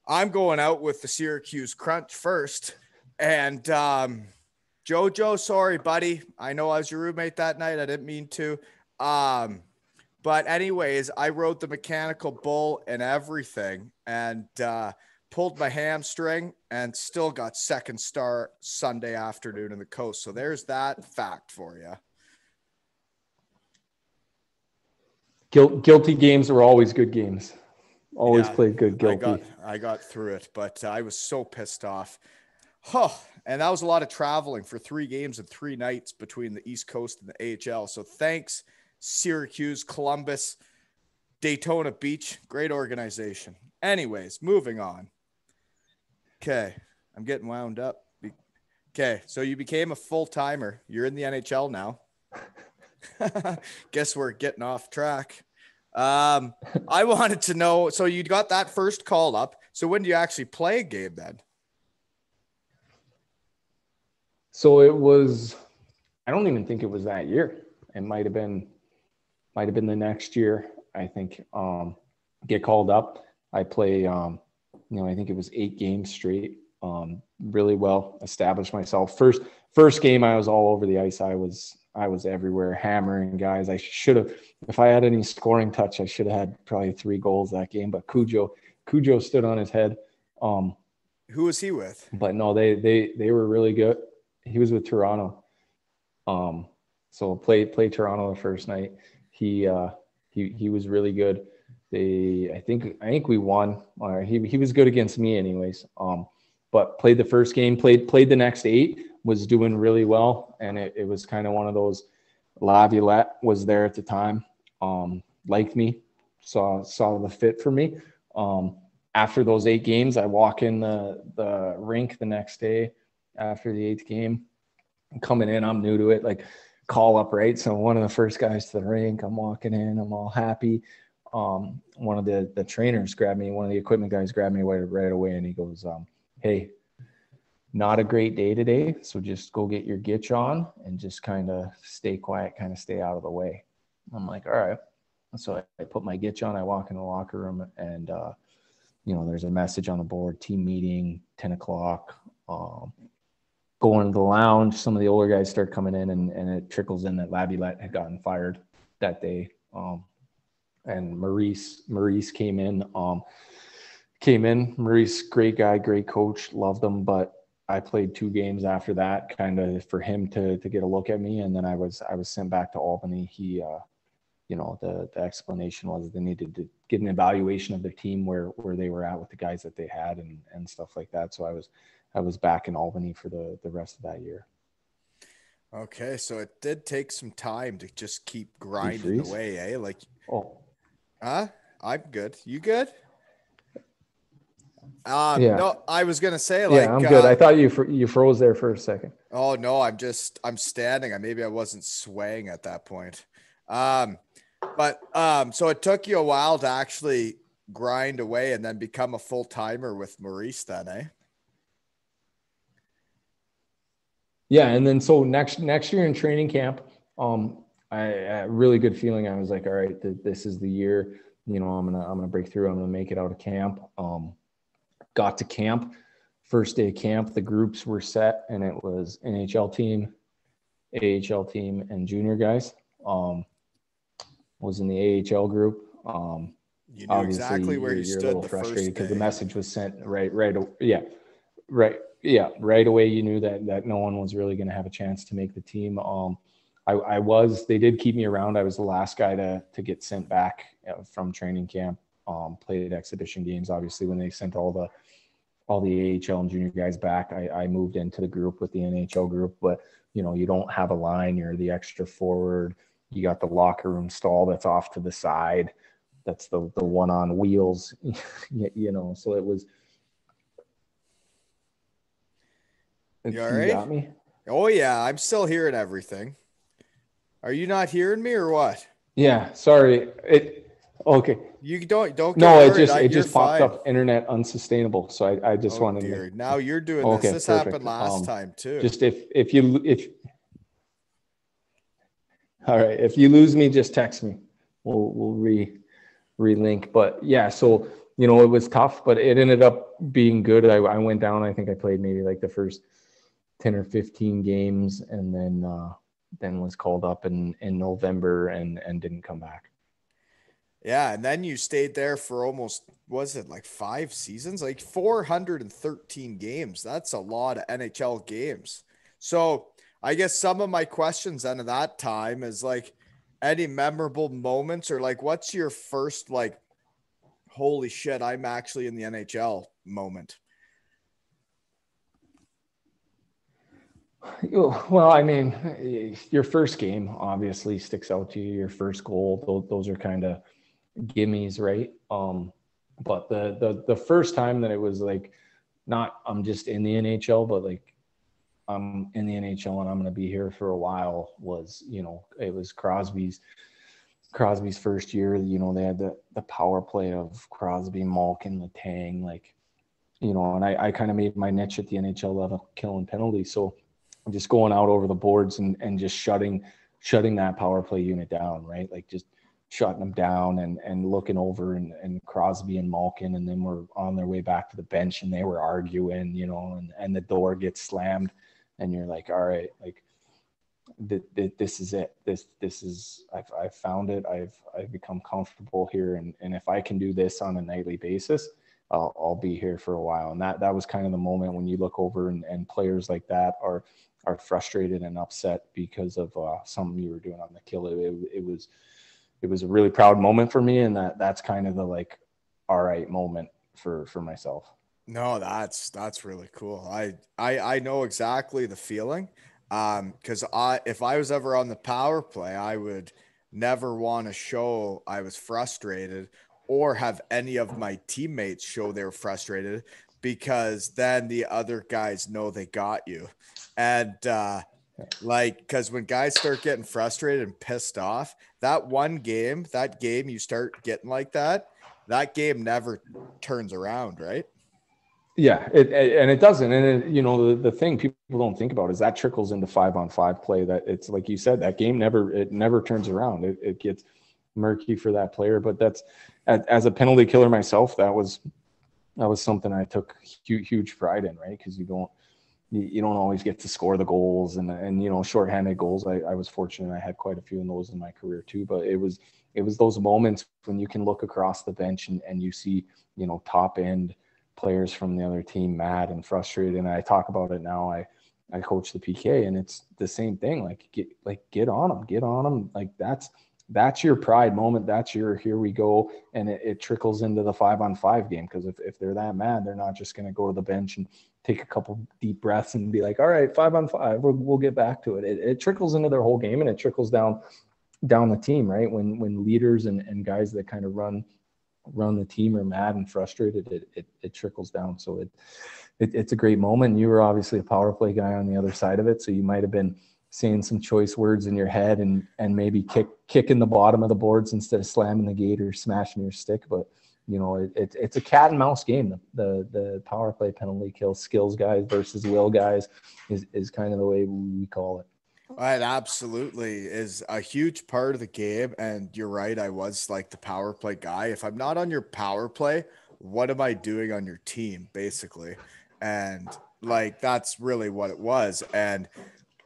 I'm going out with the Syracuse Crunch first. And Jojo, sorry, buddy. I know I was your roommate that night. I didn't mean to. But anyways, I rode the mechanical bull and everything, and pulled my hamstring and still got second start Sunday afternoon in the coast. So there's that fact for you. Guilty games are always good games. Always played good guilty. I got through it, but I was so pissed off. And that was a lot of traveling for 3 games and 3 nights between the East Coast and the AHL. So thanks, Syracuse, Columbus, Daytona Beach. Great organization. Anyways, moving on. Okay, I'm getting wound up. Okay, so you became a full-timer. You're in the NHL now. Guess we're getting off track. I wanted to know, so you got that first call up. So when do you actually play a game then? So it was, I don't even think it was that year. It might have been the next year. I think get called up. I play, I think it was 8 games straight. Really well established myself. First game, I was all over the ice. I was everywhere, hammering guys. I should have, if I had any scoring touch, I should have had probably 3 goals that game. But Cujo stood on his head. Who was he with? But no, they were really good. He was with Toronto. So played Toronto the first night. He was really good. I think we won. He was good against me anyways. But played the first game, played the next 8, was doing really well. And it was kind of one of those, Laviolette was there at the time, liked me, saw the fit for me. After those 8 games, I walk in the rink the next day after the 8th game. I'm coming in, I'm new to it, like call up, right? So one of the first guys to the rink, I'm walking in, I'm all happy. One of the trainers grabbed me, one of the equipment guys grabbed me right away, and he goes, hey, not a great day today, so just go get your gitch on and just kind of stay quiet, kind of stay out of the way. I'm like, all right. So I put my gitch on, I walk in the locker room, and there's a message on the board, team meeting, 10:00. Go into the lounge. Some of the older guys start coming in, and it trickles in that Laviolette had gotten fired. that day. And Maurice came in. Maurice, great guy, great coach, loved him. But I played 2 games after that, kind of for him to get a look at me, and then I was sent back to Albany. He, the explanation was they needed to get an evaluation of their team where they were at with the guys that they had and stuff like that. So I was back in Albany for the rest of that year. Okay, so it did take some time to just keep grinding away, eh? Like, I'm good. You good? Yeah. No, I was gonna say, yeah, I'm good. I thought you froze there for a second. Oh no, I'm standing. Maybe I wasn't swaying at that point. So it took you a while to actually grind away and then become a full timer with Maurice, then, eh? Yeah, and then so next year in training camp, I really good feeling. I was like, all right, this is the year. I'm gonna break through. I'm gonna make it out of camp. Got to camp, first day of camp, the groups were set, and it was NHL team, AHL team, and junior guys. Was in the AHL group. You knew exactly where you stood. You're a little frustrated because the message was sent right away. You knew that no one was really going to have a chance to make the team. They did keep me around. I was the last guy to get sent back from training camp. Played exhibition games, obviously, when they sent all the AHL and junior guys back. I moved into the group with the NHL group, but you don't have a line. You're the extra forward. You got the locker room stall that's off to the side. That's the one on wheels, so it was. You all right? You got me? Oh yeah, I'm still hearing everything. Are you not hearing me or what? Yeah, sorry. Okay. You don't get no, worried. it just popped up internet unsustainable. So I just wanted to. Now you're doing this. This perfect. Happened last time too. Just if all right, if you lose me, just text me. We'll relink. But yeah, so it was tough, but it ended up being good. I went down. I think I played maybe like the first 10 or 15 games, and then was called up in November and didn't come back. Yeah, and then you stayed there for almost, was it like 5 seasons? Like 413 games. That's a lot of NHL games. So I guess some of my questions then at that time is like any memorable moments, or like what's your first like, holy shit, I'm actually in the NHL moment? Well, I mean, your first game obviously sticks out to you. Your first goal, those are kind of gimmies, right? But the first time that it was like, not I'm just in the NHL, but like I'm in the NHL and I'm going to be here for a while was, it was Crosby's first year. They had the power play of Crosby, Malkin, Letang, like, and I kind of made my niche at the NHL level, killing penalties. So I'm just going out over the boards and just shutting that power play unit down, right? Like just shutting them down and looking over and Crosby and Malkin, and then we're on their way back to the bench and they were arguing, and the door gets slammed and you're like, all right, like this is it. This is, I've found it. I've become comfortable here. And if I can do this on a nightly basis, I'll be here for a while. And that was kind of the moment when you look over and players like that are frustrated and upset because of something you were doing on the kill. It was a really proud moment for me. And that's kind of the like, all right moment for myself. No, that's really cool. I know exactly the feeling. Because if I was ever on the power play, I would never want to show I was frustrated or have any of my teammates show they were frustrated, because then the other guys know they got you. And because when guys start getting frustrated and pissed off, that game you start getting like that game never turns around, right? Yeah, it doesn't. And the thing people don't think about is that trickles into 5-on-5 play. That it's like you said, that game never turns around. It gets murky for that player. But that's, as a penalty killer myself, that was something I took huge pride in, right? Because you you don't always get to score the goals and shorthanded goals. I was fortunate. I had quite a few of those in my career too, but it was those moments when you can look across the bench and you see, top end players from the other team mad and frustrated. And I talk about it now. I coach the PK, and it's the same thing. Get on them. Like that's your pride moment. That's your, here we go. And it trickles into the 5-on-5 game. Cause if they're that mad, they're not just going to go to the bench and take a couple deep breaths and be like, all right, 5-on-5, we'll get back to it. It trickles into their whole game, and it trickles down the team, right? When leaders and guys that kind of run the team are mad and frustrated, it trickles down. So it's a great moment. You were obviously a power play guy on the other side of it, so you might have been saying some choice words in your head and maybe kicking the bottom of the boards instead of slamming the gate or smashing your stick. But it's a cat and mouse game. The power play penalty kill skills guys versus will guys is kind of the way we call it. It absolutely is a huge part of the game. And you're right. I was like the power play guy. If I'm not on your power play, what am I doing on your team, basically? And like, that's really what it was. And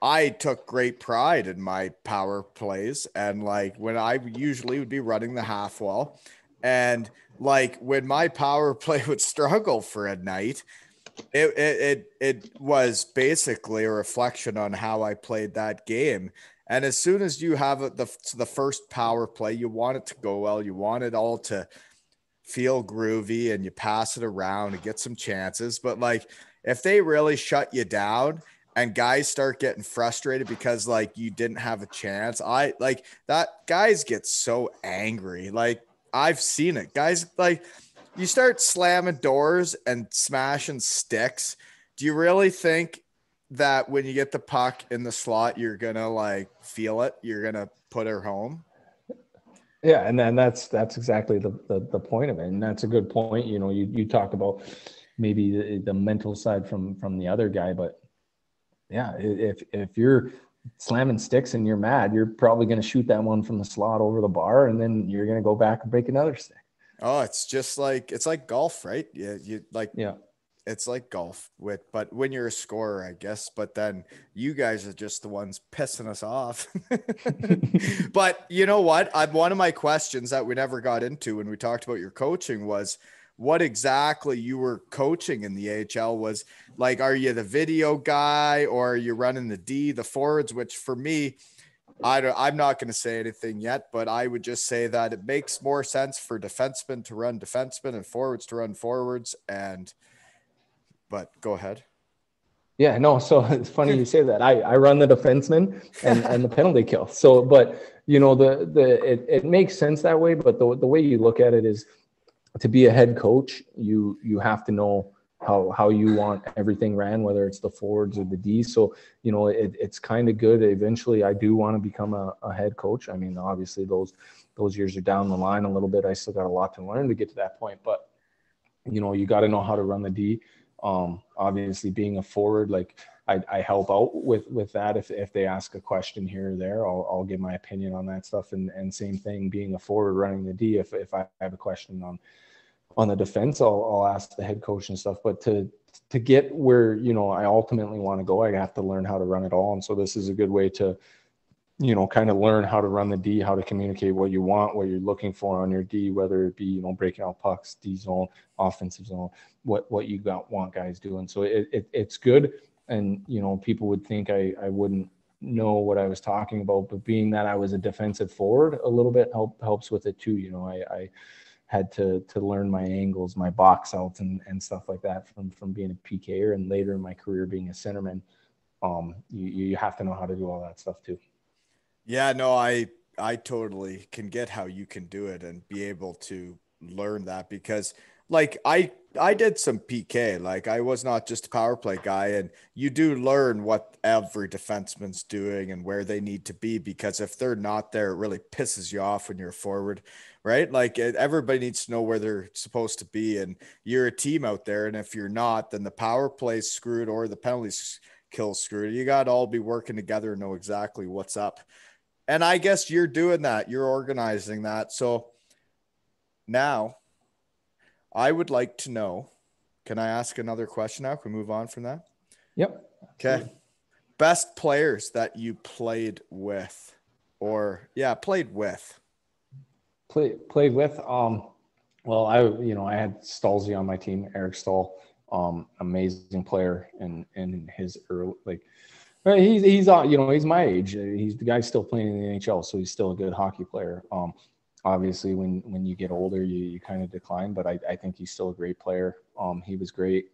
I took great pride in my power plays. And like, when I usually would be running the half wall, and like when my power play would struggle for a night, it was basically a reflection on how I played that game. And as soon as you have the first power play, you want it to go well. You want it all to feel groovy, and you pass it around and get some chances. But like, if they really shut you down and guys start getting frustrated because like you didn't have a chance, I like that. Guys get so angry. Like, I've seen it. Guys, like, you start slamming doors and smashing sticks. Do you really think that when you get the puck in the slot, you're going to like feel it? You're going to put her home? Yeah. And then that's exactly the point of it. And that's a good point. You talk about maybe the mental side from the other guy, but yeah, if you're slamming sticks and you're mad, you're probably going to shoot that one from the slot over the bar, and then you're going to go back and break another stick. Oh, it's like golf, right? Yeah. It's like golf but when you're a scorer, I guess, but then you guys are just the ones pissing us off. But you know what? One of my questions that we never got into when we talked about your coaching was what exactly you were coaching in the AHL. Was like, are you the video guy, or are you running the forwards, which for me, I'm not going to say anything yet, but I would just say that it makes more sense for defensemen to run defensemen and forwards to run forwards. But go ahead. Yeah, no. So it's funny you say that. I run the defenseman and the penalty kill. So, but it makes sense that way. But the way you look at it is, to be a head coach, you have to know how you want everything ran, whether it's the forwards or the D. So, it's kind of good. Eventually, I do want to become a head coach. I mean, obviously those years are down the line a little bit. I still got a lot to learn to get to that point, but you got to know how to run the D. Obviously being a forward, like I help out with that. If they ask a question here or there, I'll give my opinion on that stuff. And same thing, being a forward running the D. If I have a question on the defense, I'll ask the head coach and stuff. But to get where, I ultimately want to go, I have to learn how to run it all. And so this is a good way to, kind of learn how to run the D, how to communicate what you want, what you're looking for on your D, whether it be, breaking out pucks, D zone, offensive zone, what you want guys doing. So it's good. And, people would think I wouldn't know what I was talking about, but being that I was a defensive forward, a little bit helps with it too. I had to learn my angles, my box outs and stuff like that from being a PKer, and later in my career being a centerman. You have to know how to do all that stuff too. Yeah, no, I totally can get how you can do it and be able to learn that, because like I did some PK. Like, I was not just a power play guy, and you do learn what every defenseman's doing and where they need to be, because if they're not there, it really pisses you off when you're forward, right? Like, everybody needs to know where they're supposed to be, and you're a team out there, and if you're not, then the power play's screwed or the penalties kill screwed. You got to all be working together and know exactly what's up. And I guess you're doing that. You're organizing that. So now I would like to know, can I ask another question now? Can we move on from that? Yep. Okay. Best players that you played with, played with. Played with. Well, I had Stallsy on my team, Eric Stahl, amazing player, and his early, he's he's my age. He's the guy still playing in the NHL, so he's still a good hockey player. Obviously, when you get older, you kind of decline, but I think he's still a great player. He was great.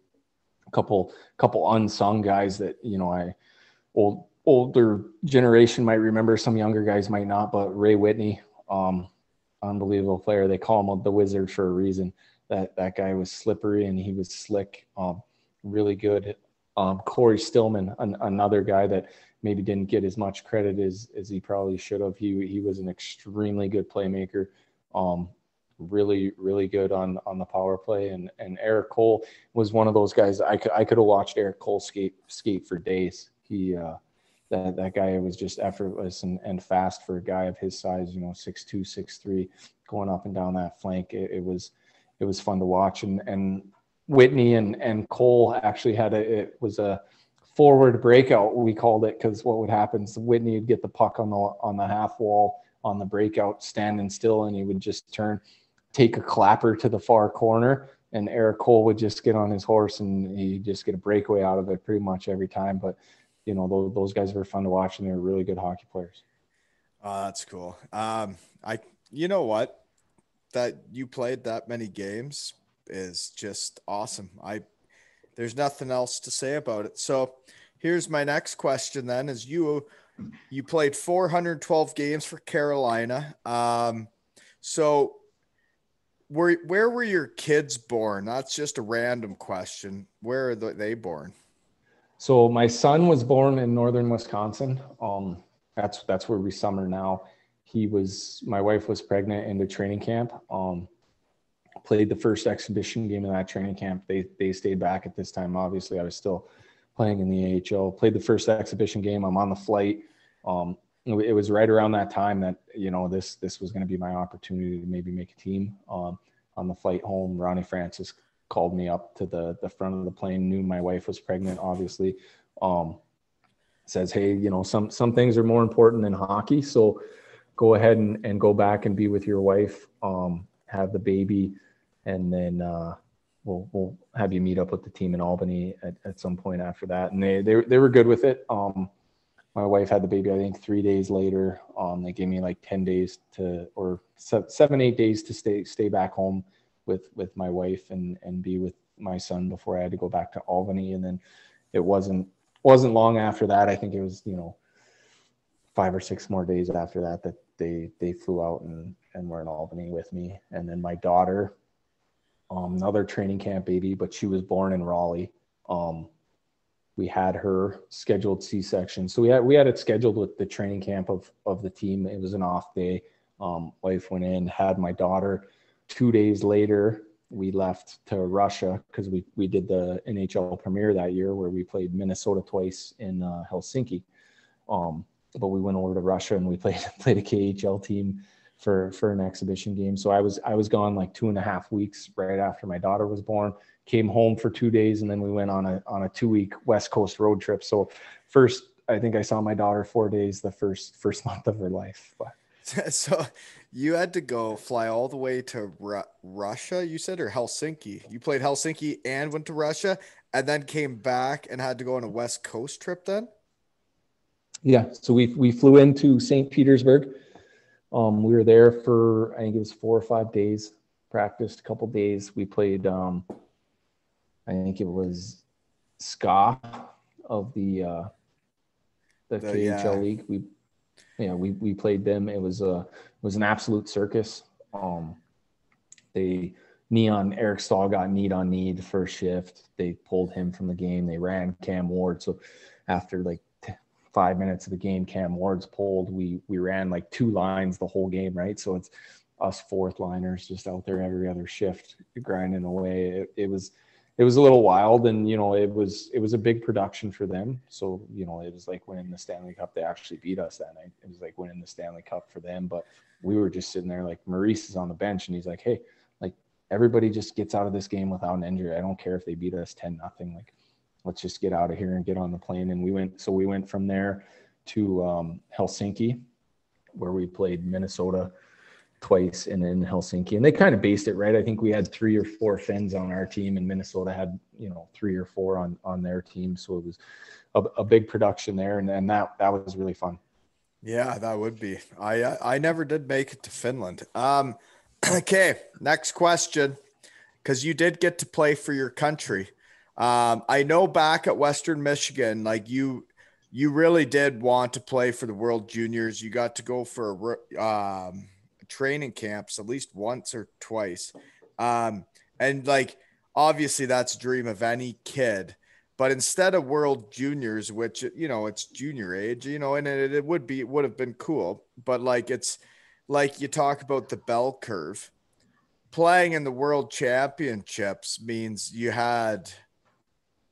A couple unsung guys that older generation might remember, some younger guys might not, but Ray Whitney, unbelievable player. They call him the Wizard for a reason. That guy was slippery and he was slick, really good. Corey Stillman, another guy that maybe didn't get as much credit as he probably should have. He was an extremely good playmaker, really, really good on the power play. And Eric Cole was one of those guys. I could have watched Eric Cole skate for days. That guy was just effortless and fast for a guy of his size, 6'2", 6'3", going up and down that flank. It was fun to watch. And Whitney and Cole actually it was a forward breakout, we called it, because what would happen is Whitney would get the puck on the half wall on the breakout, standing still, and he would just take a clapper to the far corner, and Eric Cole would just get on his horse and he'd just get a breakaway out of it pretty much every time. But those guys were fun to watch, and they were really good hockey players. Oh, that's cool. You know what? That you played that many games is just awesome. There's nothing else to say about it. So here's my next question then, is you played 412 games for Carolina. So where were your kids born? That's just a random question. Where are they born? So my son was born in northern Wisconsin. That's where we summer now. My wife was pregnant into training camp. Played the first exhibition game of that training camp. They stayed back at this time. Obviously, I was still playing in the AHL. Played the first exhibition game. I'm on the flight. It was right around that time that this was going to be my opportunity to maybe make a team. On the flight home, Ronnie Francis called me up to the front of the plane, knew my wife was pregnant, obviously. Says, hey, some things are more important than hockey, so go ahead and go back and be with your wife, have the baby, and then we'll have you meet up with the team in Albany at some point after that. And they were good with it. My wife had the baby, I think 3 days later. They gave me like 10 days or 7-8 days to stay back home with my wife and be with my son before I had to go back to Albany. And then it wasn't long after that. I think it was 5 or 6 more days after that they flew out and were in Albany with me. And then my daughter, another training camp baby, but she was born in Raleigh. We had her scheduled C-section, so we had it scheduled with the training camp of the team. It was an off day. Wife went in, had my daughter. 2 days later, we left to Russia because we did the NHL premiere that year where we played Minnesota twice in Helsinki. But we went over to Russia and we played a KHL team for an exhibition game. So I was gone like 2.5 weeks right after my daughter was born. Came home for 2 days, and then we went on a 2-week West Coast road trip. So first, I think I saw my daughter 4 days the first month of her life. But. So you had to fly all the way to Russia, you said, or Helsinki? You played Helsinki and went to Russia and then came back and had to go on a West Coast trip then? Yeah. So we flew into St. Petersburg. We were there for, I think it was 4 or 5 days, practiced a couple days. We played, I think it was SKA of the KHL league. We played them. It was an absolute circus. Eric Stahl got need on need the first shift. They pulled him from the game. They ran Cam Ward. So after like 5 minutes of the game, Cam Ward's pulled. We ran like 2 lines the whole game, right? So it's us fourth liners just out there every other shift grinding away. It was a little wild, and it was a big production for them. So it was like winning the Stanley Cup. They actually beat us that night. It was like winning the Stanley Cup for them. But we were just sitting there, like Maurice is on the bench and he's like, hey, like everybody just gets out of this game without an injury. I don't care if they beat us 10-0. Like let's just get out of here and get on the plane. And we went from there to Helsinki, where we played Minnesota twice and in Helsinki. And they kind of based it right. I think we had 3 or 4 Finns on our team, and Minnesota had, 3 or 4 on their team. So it was a big production there. And that was really fun. Yeah, that would be. I never did make it to Finland. Okay, next question, because you did get to play for your country. I know back at Western Michigan, like you really did want to play for the World Juniors. You got to go for training camps at least once or twice. And like, obviously that's a dream of any kid, but instead of World Juniors, which, it's junior age, and it would have been cool, but like, it's like you talk about the bell curve. Playing in the World Championships means you had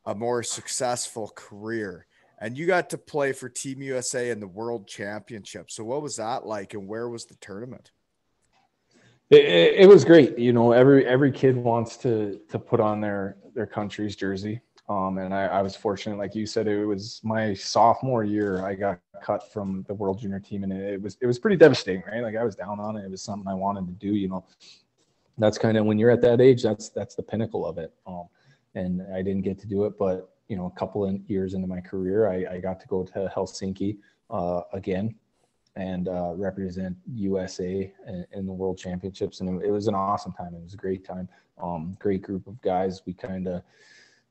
a more successful career, and you got to play for Team USA in the World Championship. So what was that like, and where was the tournament? It was great. Every kid wants to put on their country's jersey. And I was fortunate, like you said, it was my sophomore year. I got cut from the World Junior team, and it was pretty devastating, right? Like I was down on it. It was something I wanted to do. That's kind of, when you're at that age, that's the pinnacle of it. And I didn't get to do it, but a couple of years into my career, I got to go to Helsinki again and represent USA in the World Championships. And it was an awesome time. It was a great time. Great group of guys. We kind of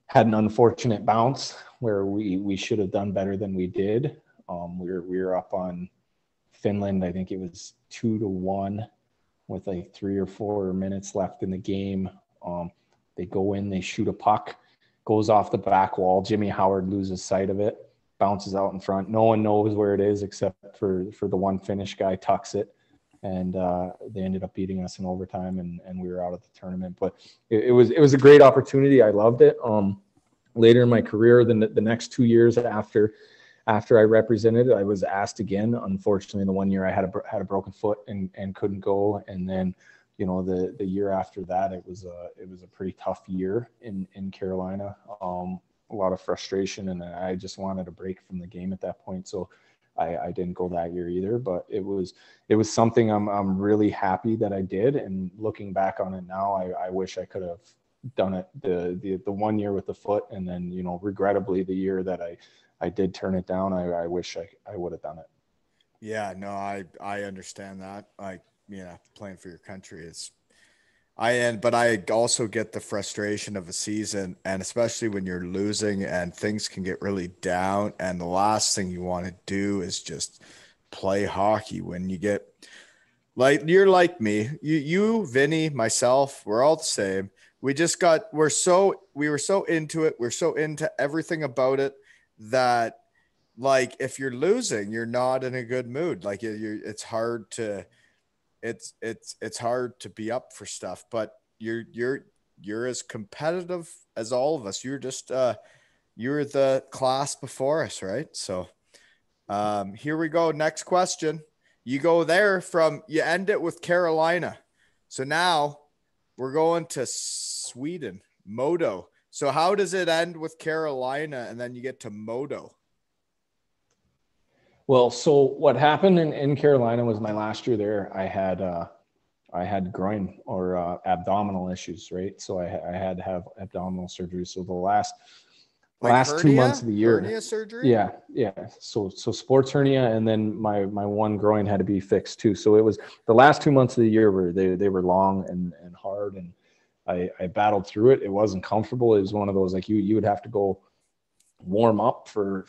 had an unfortunate bounce where we should have done better than we did. We were up on Finland. I think it was 2-1 with like 3 or 4 minutes left in the game. They go in, they shoot a puck, goes off the back wall. Jimmy Howard loses sight of it, bounces out in front. No one knows where it is except for the one Finnish guy tucks it. And they ended up beating us in overtime, and we were out of the tournament. But it was a great opportunity. I loved it. Later in my career, the next 2 years after I represented, I was asked again. Unfortunately, the one year I had a broken foot and couldn't go. And then, the year after that, it was a pretty tough year in Carolina. A lot of frustration, and I just wanted a break from the game at that point. So I didn't go that year either, but it was something I'm really happy that I did. And looking back on it now, I wish I could have done it the 1 year with the foot, and then regrettably the year that I did turn it down, I wish I would have done it. Yeah, no, I understand that. Playing for your country is, but I also get the frustration of a season, and especially when you're losing and things can get really down, and the last thing you want to do is just play hockey when you get, like, you're like me, you, Vinny, myself, we're all the same. We were so into it. We're so into everything about it that, like, if you're losing, you're not in a good mood. Like, it's hard to be up for stuff, but you're as competitive as all of us. You're just you're the class before us, right? So here we go. Next question. You go there you end it with Carolina. So now we're going to Sweden, Modo. So how does it end with Carolina and then you get to Modo? Well, so what happened in Carolina was my last year there, I had groin or abdominal issues, right? So I had to have abdominal surgery. So the last hernia? 2 months of the year, hernia surgery. Yeah. So sports hernia, and then my one groin had to be fixed too. So it was the last 2 months of the year where they were long and hard, and I battled through it. It wasn't comfortable. It was one of those, like, you would have to go warm up for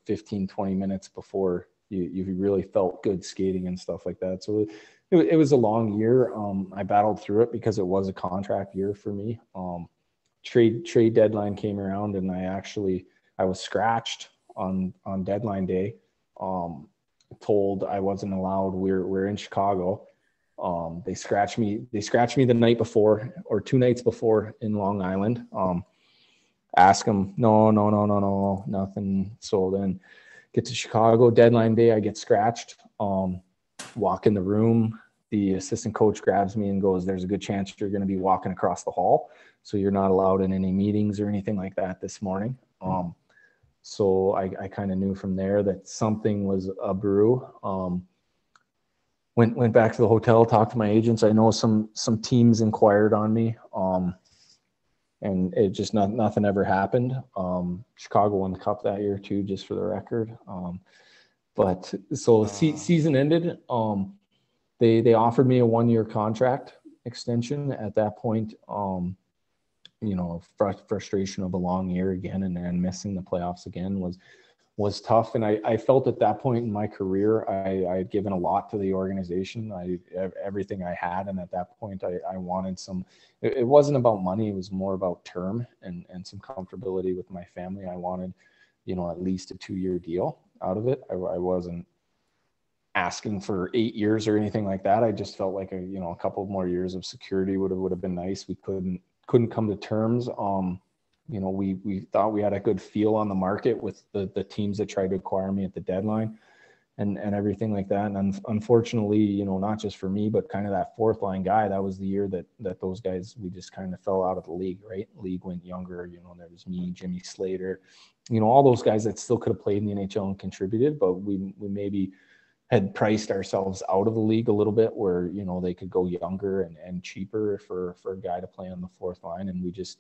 15, 20 minutes before you really felt good skating and stuff like that. So it was a long year. I battled through it because it was a contract year for me. Trade deadline came around, and I was scratched on deadline day. Told I wasn't allowed. We're in Chicago. They scratched me the night before, or 2 nights before, in Long Island. Ask them, no, nothing. So then get to Chicago, deadline day, I get scratched. Walk in the room, the assistant coach grabs me and goes, "There's a good chance you're going to be walking across the hall, so you're not allowed in any meetings or anything like that this morning." So I kind of knew from there that something was a brew. Went back to the hotel, talked to my agents. I know some teams inquired on me, and it just nothing ever happened. Chicago won the cup that year too, just for the record. But so season ended. They offered me a 1-year contract extension at that point. Frustration of a long year again and missing the playoffs again was tough. And I felt at that point in my career, I had given a lot to the organization. Everything I had. And at that point I wanted it wasn't about money. It was more about term and some comfortability with my family. I wanted, at least a 2-year deal out of it. I wasn't asking for 8 years or anything like that. I just felt like a couple more years of security would have been nice. We couldn't come to terms. We thought we had a good feel on the market with the teams that tried to acquire me at the deadline and everything like that. And unfortunately, not just for me, but kind of that fourth line guy, that was the year that those guys, we just kind of fell out of the league, right? League went younger, there was me, Jimmy Slater, all those guys that still could have played in the NHL and contributed, but we maybe had priced ourselves out of the league a little bit where, they could go younger and cheaper for a guy to play on the fourth line. And we just,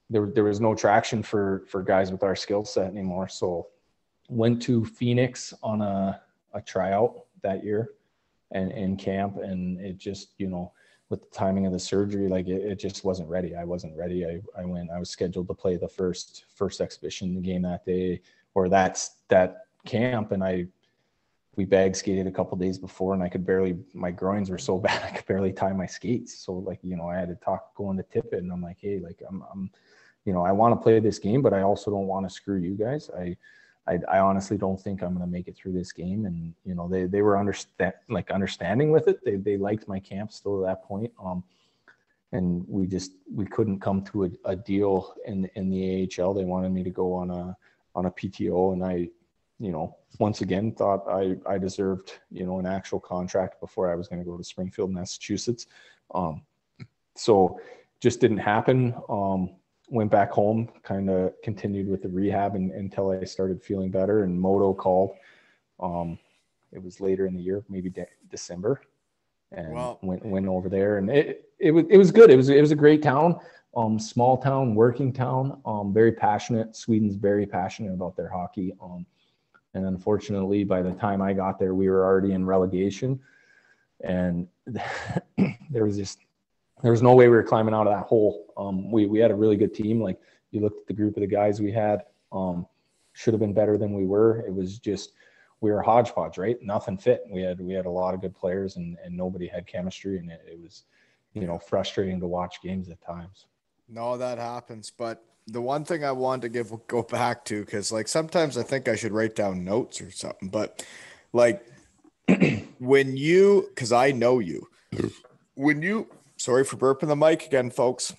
there was no traction for guys with our skill set anymore. So went to Phoenix on a tryout that year and in camp. And it just, with the timing of the surgery, like it just wasn't ready. I wasn't ready. I was scheduled to play the first exhibition game that day, or that camp. And we bag skated a couple days before, and my groins were so bad, I could barely tie my skates. So I had to going to tip it, and I'm like, hey, I'm I want to play this game, but I also don't want to screw you guys. I honestly don't think I'm going to make it through this game. And, they were understanding with it. They liked my camp still at that point. And we couldn't come to a deal in the AHL. They wanted me to go on a PTO, and I, once again thought I deserved, an actual contract before I was going to go to Springfield, Massachusetts. So just didn't happen. Went back home, kind of continued with the rehab until I started feeling better. And Moto called. It was later in the year, maybe December, and went over there. And it was good. It was a great town, small town, working town, very passionate. Sweden's very passionate about their hockey. And unfortunately, by the time I got there, we were already in relegation, and there was no way we were climbing out of that hole. We had a really good team. Like, you looked at the group of the guys we had, should have been better than we were. It was just, we were hodgepodge, right? Nothing fit. We had a lot of good players, and nobody had chemistry, and it was, frustrating to watch games at times. No, that happens. But the one thing I wanted to go back to, because sometimes I think I should write down notes or something, but because I know you, sorry for burping the mic again, folks.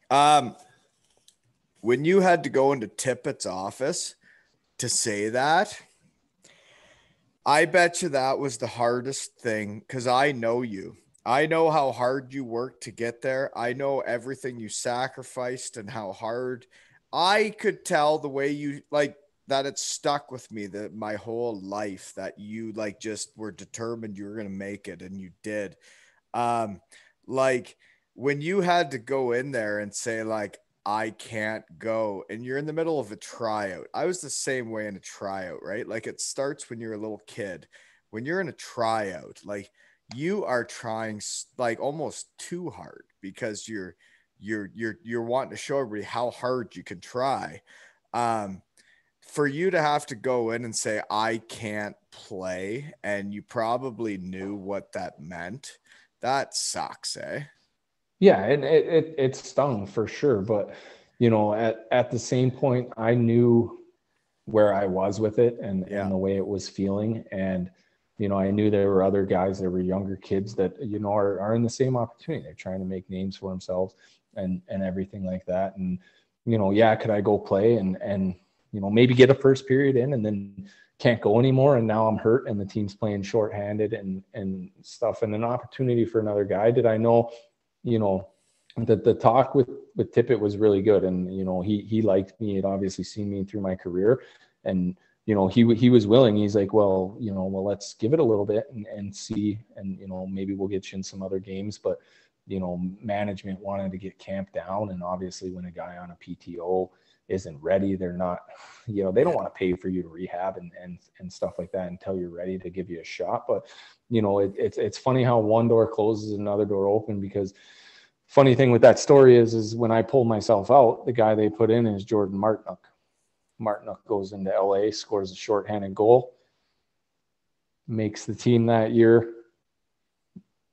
When you had to go into Tippett's office to say that, I bet you that was the hardest thing, because I know you. I know how hard you worked to get there. I know everything you sacrificed and how hard. I could tell the way you that it stuck with me my whole life, that you just were determined you were going to make it, and you did. When you had to go in there and say I can't go, and you're in the middle of a tryout. I was the same way in a tryout, right? It starts when you're a little kid. When you're in a tryout, you are trying almost too hard, because you're wanting to show everybody how hard you can try. For you to have to go in and say, I can't play, and you probably knew what that meant. That sucks, eh? Yeah, and it stung for sure. But, at the same point, I knew where I was with it and the way it was feeling. And, I knew there were other guys, there were younger kids that, are in the same opportunity. They're trying to make names for themselves and everything like that. And, could I go play and maybe get a first period in and then can't go anymore, and now I'm hurt and the team's playing shorthanded and stuff, and an opportunity for another guy. Did I know, that the talk with Tippett was really good, and he liked me. He'd obviously seen me through my career, and he was willing. He's like, well, let's give it a little bit and see, and maybe we'll get you in some other games. But management wanted to get camp down, and obviously when a guy on a PTO isn't ready, they're not, they don't want to pay for you to rehab and stuff like that until you're ready to give you a shot. But it's funny how one door closes and another door open, because funny thing with that story is when I pulled myself out, the guy they put in is Jordan Martinook. Martinook goes into LA, scores a shorthanded goal, makes the team that year.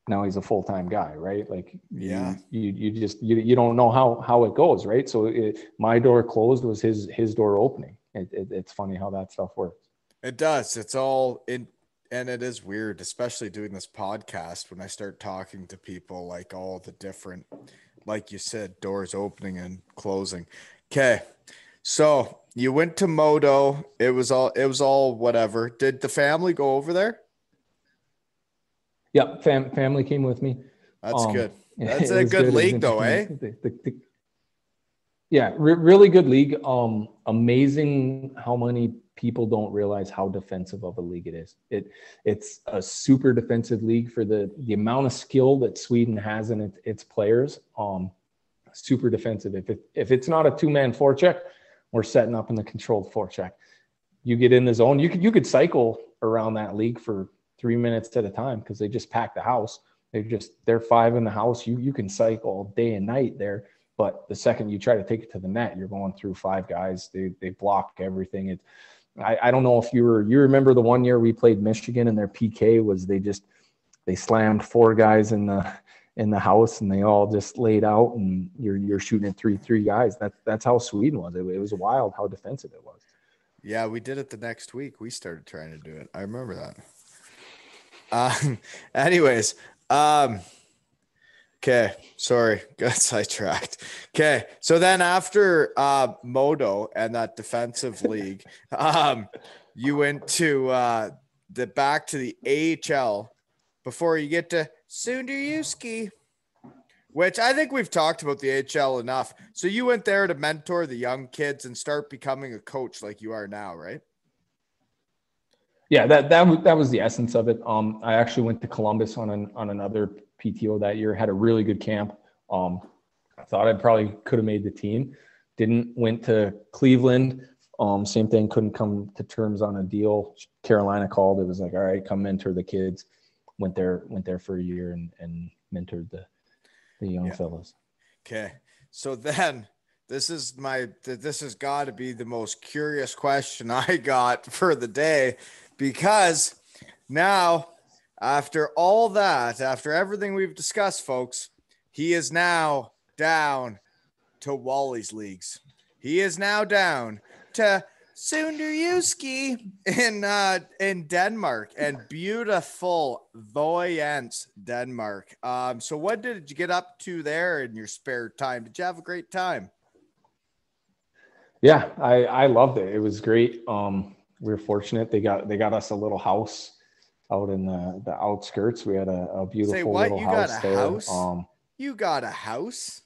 Now he's a full-time guy, right? Like, yeah, you don't know how it goes, right? So my door closed was his door opening. It's funny how that stuff works. It does. It's all in, and it is weird, especially doing this podcast, when I start talking to people, like all the different, like you said, doors opening and closing. Okay. So you went to Modo. It was all whatever. Did the family go over there? Yeah, family came with me. That's good. That's a good league, though, eh? Yeah, really good league. Amazing how many people don't realize how defensive of a league it is. It's a super defensive league for the amount of skill that Sweden has in its players. Super defensive. If it's not a two-man forecheck, we're setting up in the controlled forecheck. You get in the zone. You could cycle around that league for 3 minutes at a time, because they just pack the house. They're five in the house. You can cycle day and night there. But the second you try to take it to the net, you're going through five guys. They block everything. I don't know if you remember the one year we played Michigan, and their PK was they slammed four guys in the house, and they all just laid out, and you're shooting at three guys. That's how Sweden was. It was wild how defensive it was. Yeah, we did it the next week. We started trying to do it. I remember that. Anyways, okay, sorry, got sidetracked. Okay, so then after Modo and that defensive league, you went to back to the AHL before you get to Sunderjyski, which I think we've talked about the AHL enough. So you went there to mentor the young kids and start becoming a coach like you are now, right? Yeah, that was the essence of it. I actually went to Columbus on another PTO that year. Had a really good camp. I thought I probably could have made the team. Didn't. Went to Cleveland. Same thing. Couldn't come to terms on a deal. Carolina called. It was like, all right, come mentor the kids. Went there for a year and mentored the young fellas. Okay, so then this has got to be the most curious question I got for the day. Because now, after all that, after everything we've discussed, folks, he is now down to Wally's leagues. He is now down to Sunderjyski in Denmark, and beautiful Vojens, Denmark. So what did you get up to there in your spare time? Did you have a great time? Yeah, I loved it. It was great. We were fortunate. They got us a little house out in the outskirts. We had a beautiful little house there. House? You got a house?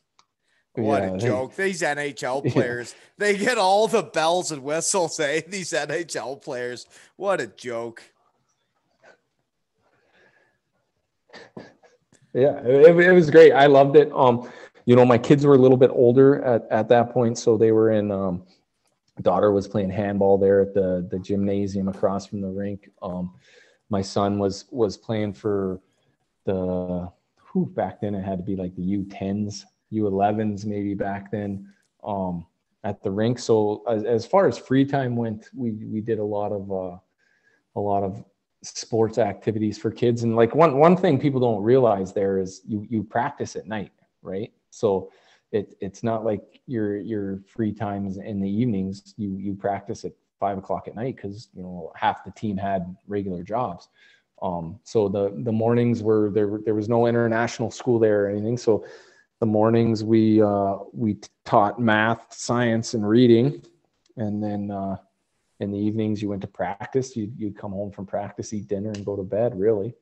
What a joke. These NHL players, they get all the bells and whistles, eh? These NHL players. What a joke. Yeah, it was great. I loved it. My kids were a little bit older at that point, so they were in daughter was playing handball there at the gymnasium across from the rink. My son was playing for back then it had to be like the U10s, U11s maybe back then at the rink. So as far as free time went, we did a lot of sports activities for kids. And like one thing people don't realize there is you practice at night, right? So it's not like your free times in the evenings. You practice at 5 o'clock at night because half the team had regular jobs. So the mornings were there was no international school there or anything. So the mornings we taught math, science, and reading, and then in the evenings you went to practice. You'd come home from practice, eat dinner, and go to bed, really.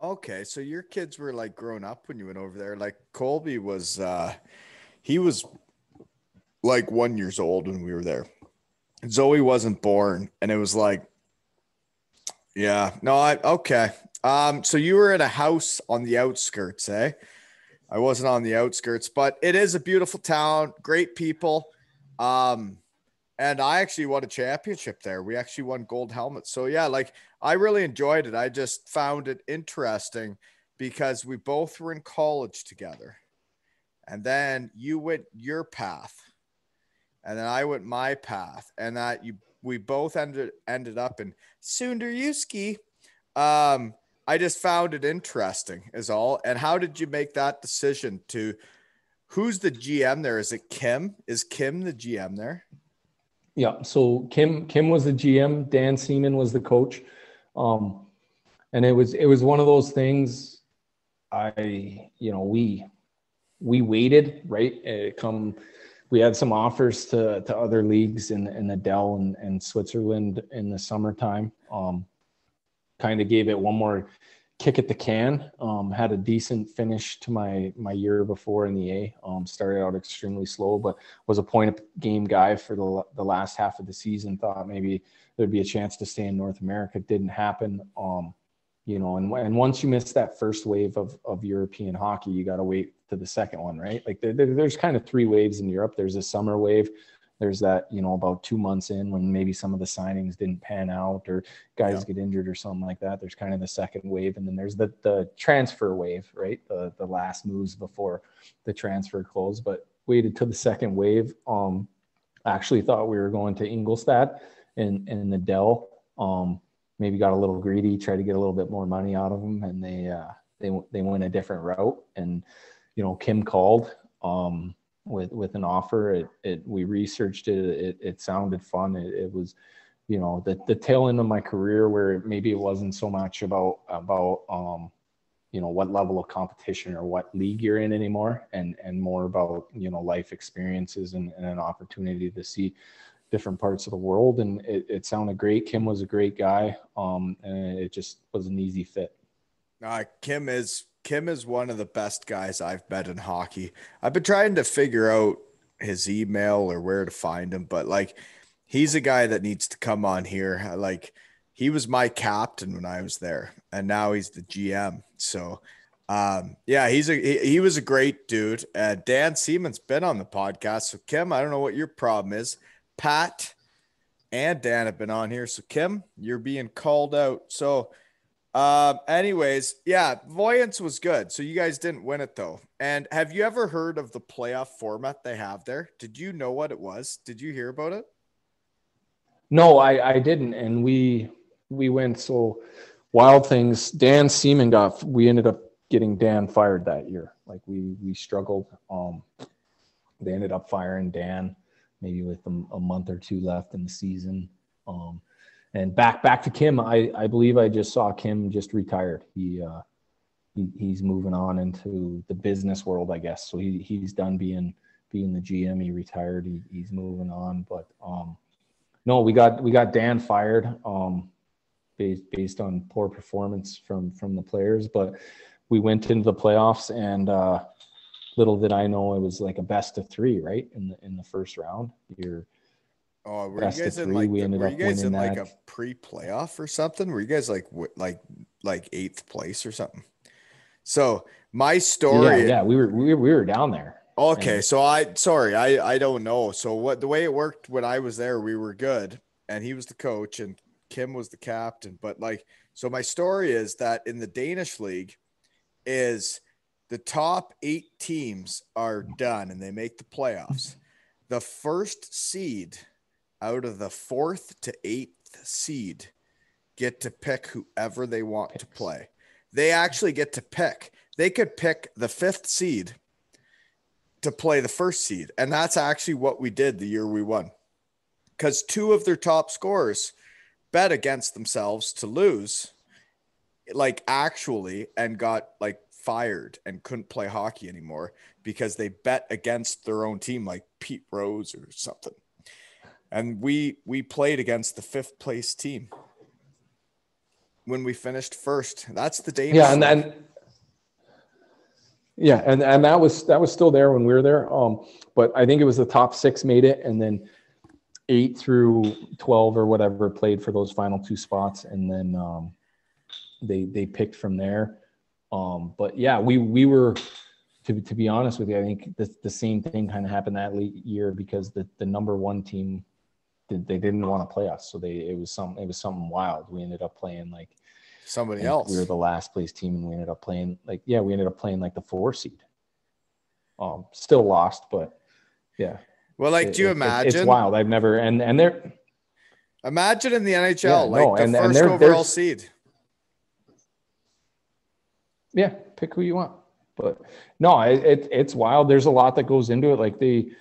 Okay, so your kids were like grown up when you went over there. Like Colby was, he was like 1 year old when we were there. Zoe wasn't born, and it was like, yeah, no, okay. So you were in a house on the outskirts, eh? I wasn't on the outskirts, but it is a beautiful town, great people. Um, and I actually won a championship there. We actually won gold helmets. So yeah, like I really enjoyed it. I just found it interesting because we both were in college together. And then you went your path, and then I went my path, and that you we both ended up in Sunderjyski. I just found it interesting, is all. And how did you make that decision to? Who's the GM there? Is it Kim? Is Kim the GM there? Yeah. So Kim was the GM. Dan Seaman was the coach. And it was one of those things. We waited, right? We had some offers to other leagues in the Dell and Switzerland in the summertime. Kind of gave it one more kick at the can. Had a decent finish to my year before in the A. Started out extremely slow, but was a point of game guy for the last half of the season. Thought maybe there'd be a chance to stay in North America. Didn't happen. And once you miss that first wave of European hockey, you got to wait to the second one, right? Like there's kind of three waves in Europe. There's a summer wave. There's that, about 2 months in when maybe some of the signings didn't pan out or guys get injured or something like that. There's kind of the second wave. And then there's the transfer wave, right? The last moves before the transfer closed, but waited till the second wave. Actually thought we were going to Ingolstadt in the Dell. Maybe got a little greedy, tried to get a little bit more money out of them, and they went a different route. And Kim called with an offer. We researched it. It sounded fun. It was, the tail end of my career where maybe it wasn't so much about what level of competition or what league you're in anymore, and more about life experiences and an opportunity to see different parts of the world. And it sounded great. Kim was a great guy. And it just was an easy fit. Kim is one of the best guys I've met in hockey. I've been trying to figure out his email or where to find him, but like he's a guy that needs to come on here. Like he was my captain when I was there, and now he's the GM. So yeah, he was a great dude. Dan Seaman's been on the podcast. So Kim, I don't know what your problem is. Pat and Dan have been on here. So Kim, you're being called out. So anyways, yeah, Voyance was good. So you guys didn't win it though. And have you ever heard of the playoff format they have there? Did you know what it was? Did you hear about it? No, I didn't. And we went so wild things. Dan Seaman we ended up getting Dan fired that year. Like we struggled. They ended up firing Dan maybe with a month or two left in the season. And back to Kim, I believe I just saw Kim just retired. He's moving on into the business world, I guess. So he's done being the GM. He retired. He's moving on. But no, we got Dan fired based on poor performance from the players. But we went into the playoffs, and little did I know it was like a best of three, right? In the first round. Were you guys in like a pre-playoff or something? Were you guys like eighth place or something? So my story, yeah, we were down there. Okay, so I don't know. So the way it worked when I was there, we were good, and he was the coach, and Kim was the captain. But so my story is that in the Danish league, is the top 8 teams are done, and they make the playoffs. The first seed out of the 4th to 8th seed get to pick whoever they want to play. They actually get to pick. They could pick the 5th seed to play the first seed. And that's actually what we did the year we won. Because 2 of their top scorers bet against themselves to lose, actually, and got fired and couldn't play hockey anymore because they bet against their own team, like Pete Rose or something. And we played against the 5th place team when we finished first. That's the Danish. Yeah, and then and that was still there when we were there. But I think it was the top 6 made it, and then 8 through 12 or whatever played for those final 2 spots, and then they picked from there. But yeah, we were, to be honest with you, I think the same thing kind of happened that year, because the number 1 team, they didn't want to play us, so it was something wild. We ended up playing like somebody else. We were the last place team, and we ended up playing like the 4 seed. Still lost, but yeah. Well, like, do you imagine? It's wild. I've never and they're imagine in the NHL, the first overall seed. Yeah, pick who you want. But no, it's wild. There's a lot that goes into it. Like they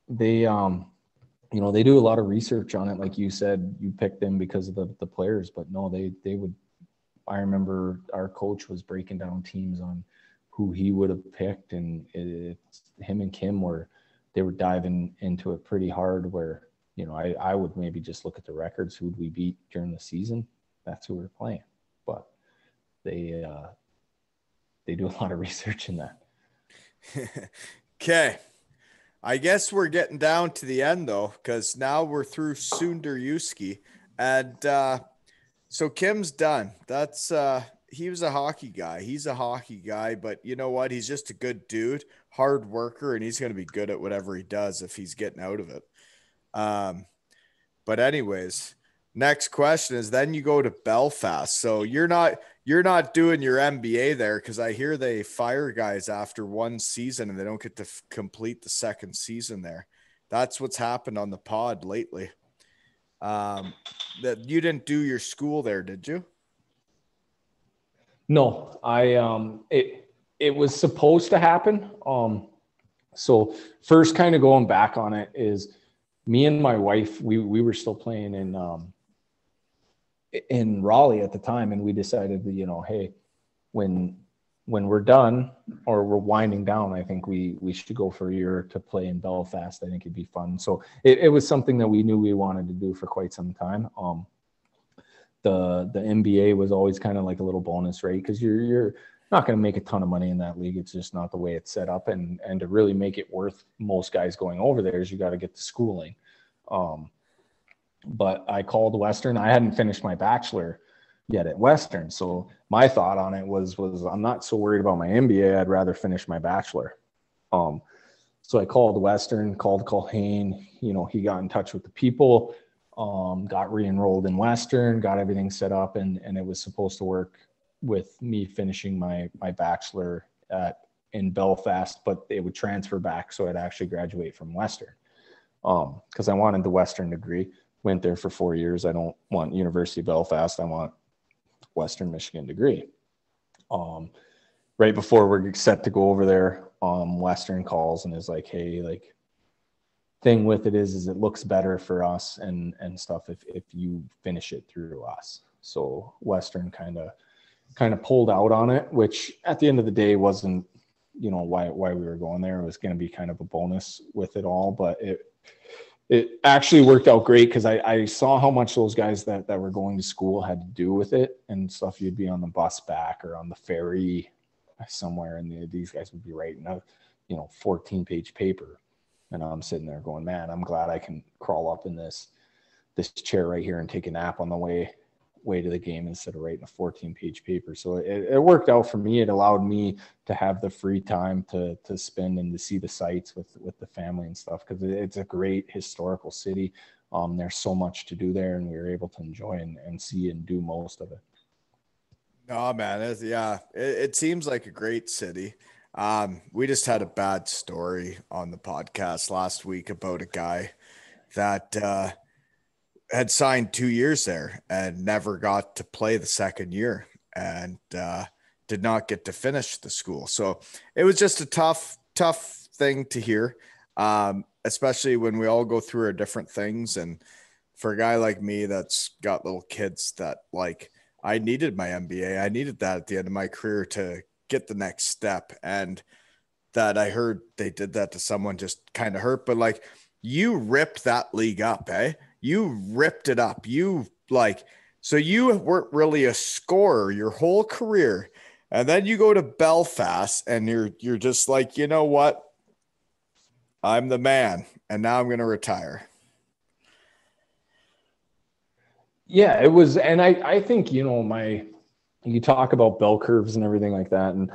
do a lot of research on it. Like you said, you picked them because of the players, but no, they would. I remember our coach was breaking down teams on who he would have picked, and him and Kim they were diving into it pretty hard, where, I would maybe just look at the records, who'd we beat during the season. That's who we're playing. But they do a lot of research in that. Okay. I guess we're getting down to the end, though, because now we're through Sundaruski. And so Kim's done. That's he was a hockey guy. He's a hockey guy, but you know what? He's just a good dude, hard worker, and he's going to be good at whatever he does if he's getting out of it. But anyways, next question is, then you go to Belfast. So you're not doing your MBA there, because I hear they fire guys after 1 season and they don't get to complete the 2nd season there. That's what's happened on the pod lately. That you didn't do your school there, did you? No, it was supposed to happen. So first, kind of going back on it, is me and my wife, we were still playing in Raleigh at the time, and we decided that, hey, when we're done or we're winding down, I think we should go for a year to play in Belfast. I think it'd be fun. So it was something that we knew we wanted to do for quite some time. The NBA was always kind of like a little bonus, right? Because you're not going to make a ton of money in that league. It's just not the way it's set up. And to really make it worth most guys going over there, is you got to get the schooling. But I called Western. I hadn't finished my bachelor yet at Western. So my thought on it was I'm not so worried about my MBA. I'd rather finish my bachelor. So I called Western, called Colhane. He got in touch with the people, got re-enrolled in Western, got everything set up, and it was supposed to work with me finishing my bachelor in Belfast, but it would transfer back, so I'd actually graduate from Western. Because I wanted the Western degree. Went there for 4 years. I don't want University of Belfast. I want Western Michigan degree. Right before we're set to go over there, Western calls and is like, hey, like, thing with it is it looks better for us and stuff if you finish it through us. So Western kind of pulled out on it, which at the end of the day wasn't, why we were going there. It was going to be kind of a bonus with it all, but it actually worked out great, because I saw how much those guys that were going to school had to do with it and stuff. You'd be on the bus back or on the ferry somewhere, and these guys would be writing a 14-page paper, and I'm sitting there going, man, I'm glad I can crawl up in this chair right here and take a nap on the way to the game instead of writing a 14-page paper. So it worked out for me. It allowed me to have the free time to spend and to see the sights with the family and stuff, because it's a great historical city. There's so much to do there, and we were able to enjoy and see and do most of it. Oh man, it seems like a great city. We just had a bad story on the podcast last week about a guy that had signed 2 years there and never got to play the 2nd year, and did not get to finish the school. So it was just a tough thing to hear, especially when we all go through our different things. And for a guy like me that's got little kids, that, like, I needed my MBA. I needed that at the end of my career to get the next step. And that I heard they did that to someone just kind of hurt. But like, you ripped that league up, eh? You ripped it up. So you weren't really a scorer your whole career. And then you go to Belfast and you're just like, you know what? I'm the man. And now I'm going to retire. Yeah, it was. And I think, you talk about bell curves and everything like that. And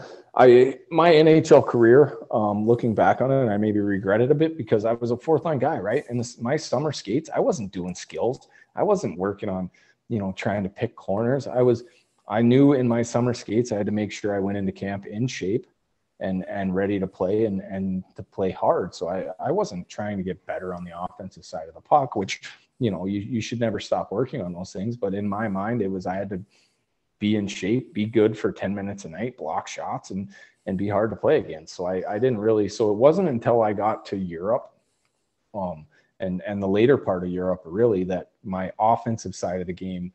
my NHL career, looking back on it, I maybe regret it a bit because I was a fourth line guy, right? And my summer skates, I wasn't doing skills. I wasn't working on, trying to pick corners. I knew in my summer skates, I had to make sure I went into camp in shape and ready to play and to play hard. So I wasn't trying to get better on the offensive side of the puck, which, you should never stop working on those things. But in my mind, I had to be in shape, be good for 10 minutes a night, block shots and be hard to play against. So I didn't really, so it wasn't until I got to Europe, and the later part of Europe really, that my offensive side of the game,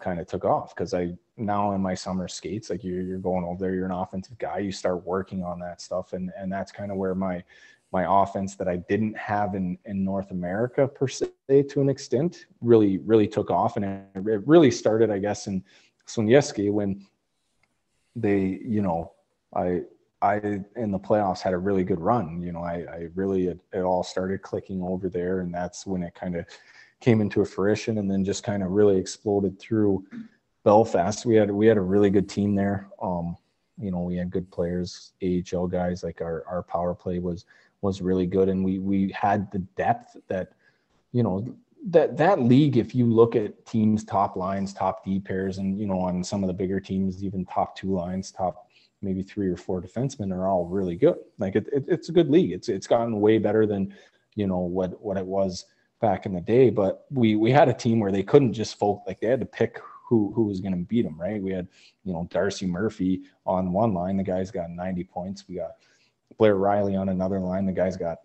kind of took off. Cause now in my summer skates, like you're going over there, you're an offensive guy, you start working on that stuff. And that's kind of where my offense that I didn't have in North America per se, to an extent, really took off. And it really started, I guess, in Sonyeski when they, I in the playoffs had a really good run. I really, it all started clicking over there, and that's when it kind of came into fruition, and then just kind of really exploded through Belfast. We had a really good team there. We had good players, AHL guys. Like our power play was really good, and we had the depth that, that league, if you look at teams, top lines, top D pairs, and, on some of the bigger teams, even top two lines, top maybe 3 or 4 defensemen are all really good. Like it's a good league. It's gotten way better than, what it was back in the day. But we had a team where they couldn't just they had to pick who was going to beat them, right? We had, Darcy Murphy on one line. The guy's got 90 points. We got Blair Riley on another line. The guy's got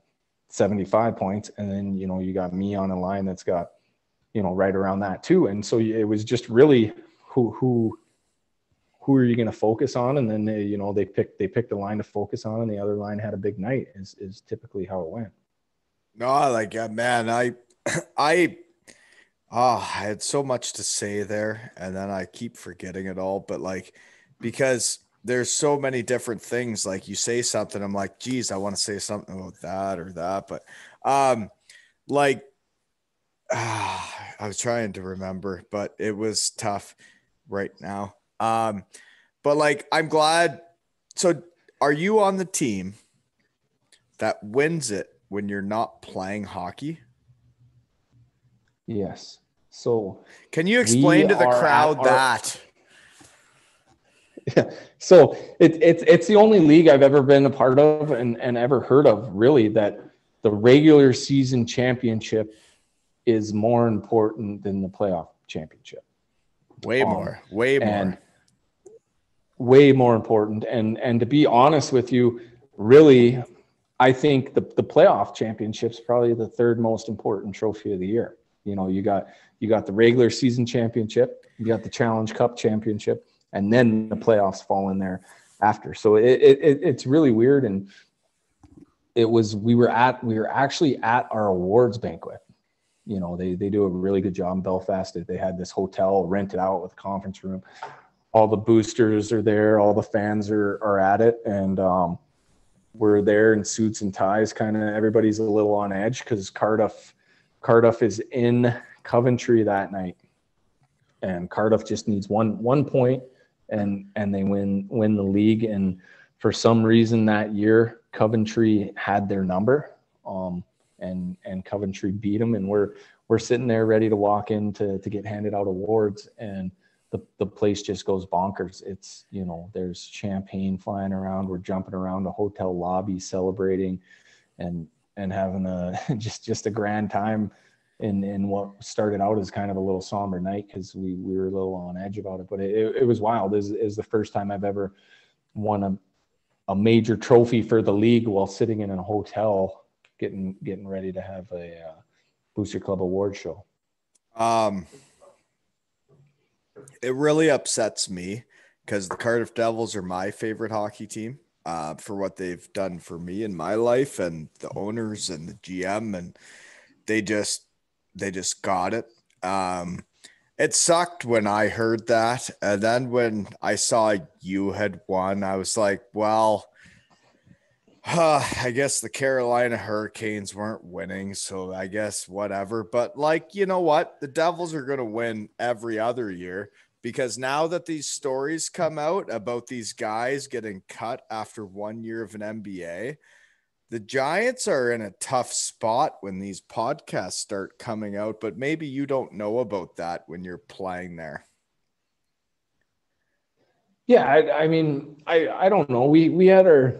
75 points. And then, you got me on a line that's got, right around that too. And so it was just really who are you going to focus on? And then they picked a line to focus on, and the other line had a big night is typically how it went. No, man, I had so much to say there, and then I keep forgetting it all. But because there's so many different things, like you say something, I'm like, geez, I want to say something about that or that. But I was trying to remember, but it was tough right now. But I'm glad. So are you on the team that wins it when you're not playing hockey? Yes. So can you explain to the crowd that? Yeah. So it's the only league I've ever been a part of and ever heard of, really, that the regular season championship is more important than the playoff championship. Way more. Way more important. And to be honest with you, really, I think the playoff championship's probably the third most important trophy of the year. You got the regular season championship, you got the Challenge Cup championship, and then the playoffs fall in there after. So it's really weird. And we were actually at our awards banquet. They do a really good job in Belfast. They had this hotel rented out with a conference room. All the boosters are there. All the fans are at it. And we're there in suits and ties. Kind of everybody's a little on edge because Cardiff is in Coventry that night. And Cardiff just needs one point and they win the league. And for some reason that year, Coventry had their number. And Coventry beat them, and we're sitting there ready to walk in to get handed out awards, and the place just goes bonkers. It's, there's champagne flying around, we're jumping around the hotel lobby celebrating and having just a grand time in what started out as kind of a little somber night because we were a little on edge about it, but it was wild. It is the first time I've ever won a major trophy for the league while sitting in a hotel getting ready to have a Booster Club award show. It really upsets me because the Cardiff Devils are my favorite hockey team. for what they've done for me in my life, and the owners and the GM, and they just got it. It sucked when I heard that, and then when I saw you had won, I was like, well, I guess the Carolina Hurricanes weren't winning, so I guess whatever. But like, you know what? The Devils are going to win every other year because now that these stories come out about these guys getting cut after 1 year of an NBA, the Giants are in a tough spot when these podcasts start coming out, but maybe you don't know about that when you're playing there. Yeah, I mean, I don't know. We had our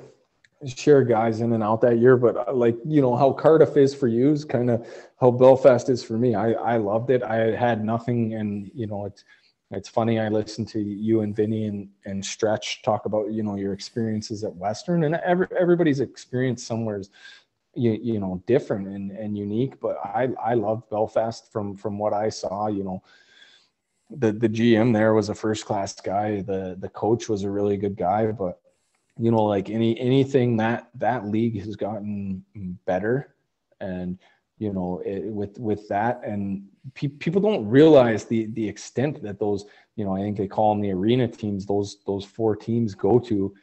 share guys in and out that year, but like, you know, how Cardiff is for you is kind of how Belfast is for me. I loved it. I had nothing, and you know, it's funny. I listened to you and Vinny and Stretch talk about, you know, your experiences at Western, and everybody's experience somewhere is you know, different and unique. But I loved Belfast from what I saw. You know, the GM there was a first class guy. The coach was a really good guy, but you know, like anything that league has gotten better, and you know, with that, and people don't realize the extent that those, you know, I think they call them the arena teams, those four teams go to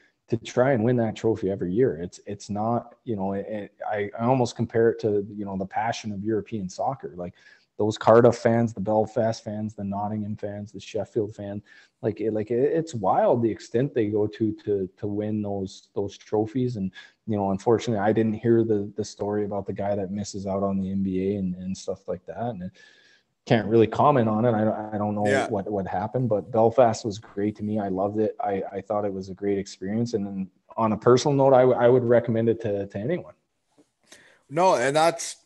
try and win that trophy every year. It's not, you know, I almost compare it to, you know, the passion of European soccer. Like those Cardiff fans, the Belfast fans, the Nottingham fans, the Sheffield fans, it's wild the extent they go to win those trophies. And you know, unfortunately, I didn't hear the story about the guy that misses out on the NBA and stuff like that, and can't really comment on it. I don't know what happened, but Belfast was great to me. I loved it. I thought it was a great experience, and then on a personal note, I would recommend it to anyone. No, and that's,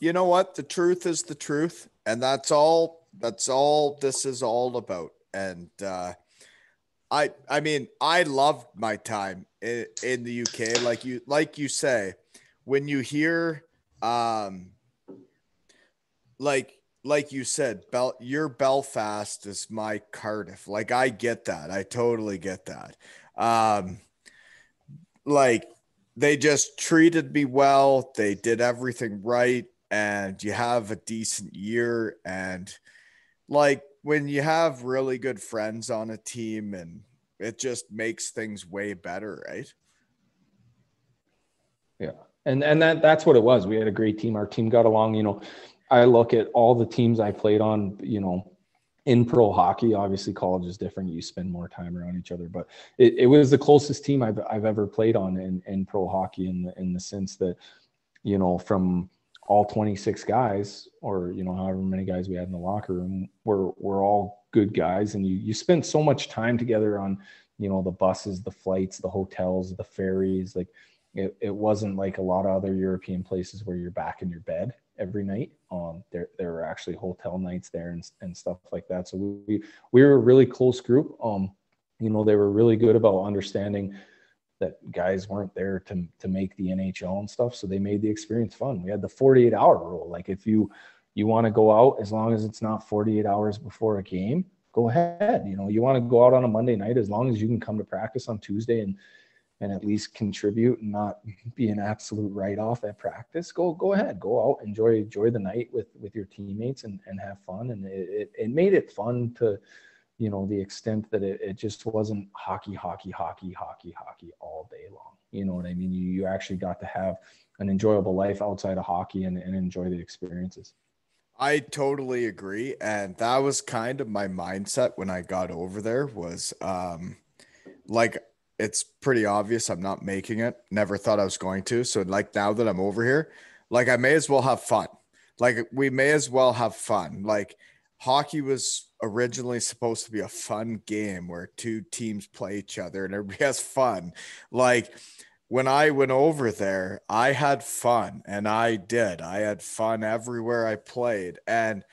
you know what? The truth is the truth. And that's all this is all about. And I mean, I loved my time in the UK. Like you say, when you hear like you said, your Belfast is my Cardiff. Like I get that. I totally get that. Um like they just treated me well. They did everything right, and you have a decent year. And like when you have really good friends on a team, and it just makes things way better, right? Yeah. And that's what it was. We had a great team. Our team got along. You know, I look at all the teams I played on, you know, in pro hockey. Obviously college is different. You spend more time around each other, but it was the closest team I've ever played on in pro hockey, in the sense that, you know, from all 26 guys, or, you know, however many guys we had in the locker room, we're all good guys. And you spend so much time together on, you know, the buses, the flights, the hotels, the ferries. Like it wasn't like a lot of other European places where you're back in your bed every night. There were actually hotel nights there and stuff like that. So we were a really close group. You know, they were really good about understanding that guys weren't there to make the NHL and stuff. So they made the experience fun. We had the 48-hour rule. Like if you want to go out, as long as it's not 48 hours before a game, go ahead. You know, you want to go out on a Monday night, as long as you can come to practice on Tuesday and at least contribute and not be an absolute write-off at practice, go ahead, go out, enjoy the night with your teammates and have fun. And it made it fun to, you know, the extent that it just wasn't hockey all day long. You know what I mean? You actually got to have an enjoyable life outside of hockey and enjoy the experiences. I totally agree. And that was kind of my mindset when I got over there was like it's pretty obvious I'm not making it. Never thought I was going to. So like now that I'm over here, like I may as well have fun. Like we may as well have fun. Like hockey was originally supposed to be a fun game where two teams play each other and everybody has fun. Like when I went over there, I had fun, and I did. I had fun everywhere I played. And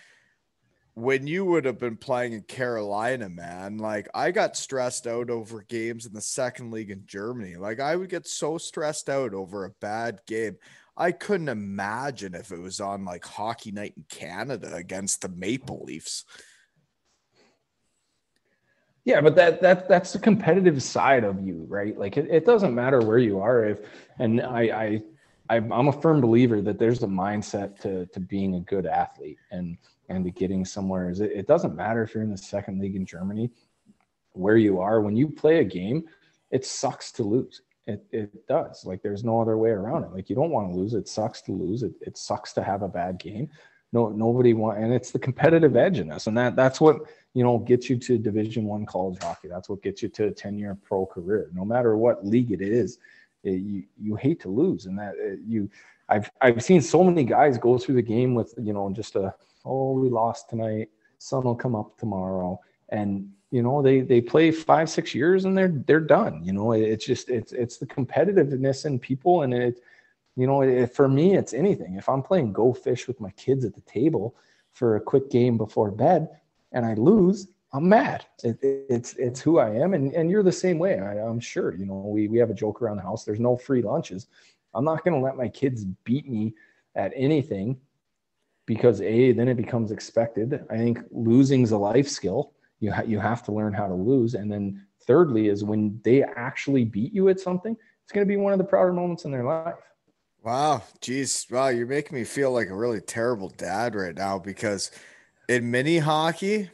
when you would have been playing in Carolina, man, like I got stressed out over games in the second league in Germany. Like I would get so stressed out over a bad game. I couldn't imagine if it was on like hockey night in Canada against the Maple Leafs. Yeah, but that's the competitive side of you, right? Like it doesn't matter where you are. I'm a firm believer that there's a mindset to being a good athlete and to getting somewhere. It doesn't matter if you're in the second league in Germany, where you are. When you play a game, it sucks to lose. It does. Like there's no other way around it. Like you don't want to lose. It sucks to lose. It sucks to have a bad game. Nobody want, and it's the competitive edge in us, and that's what gets you to Division I college hockey. That's what gets you to a 10-year pro career. No matter what league it is, you hate to lose, and I've seen so many guys go through the game with just we lost tonight. Sun will come up tomorrow, and they play 5-6 years and they're done. It's just it's the competitiveness in people, and for me, it's anything. If I'm playing Go Fish with my kids at the table for a quick game before bed and I lose, I'm mad. It's who I am. And you're the same way. I'm sure, we have a joke around the house. There's no free lunches. I'm not going to let my kids beat me at anything because then it becomes expected. I think losing's a life skill. You have to learn how to lose. And then thirdly is when they actually beat you at something, it's going to be one of the prouder moments in their life. Wow. Geez. Wow. You're making me feel like a really terrible dad right now because in mini hockey,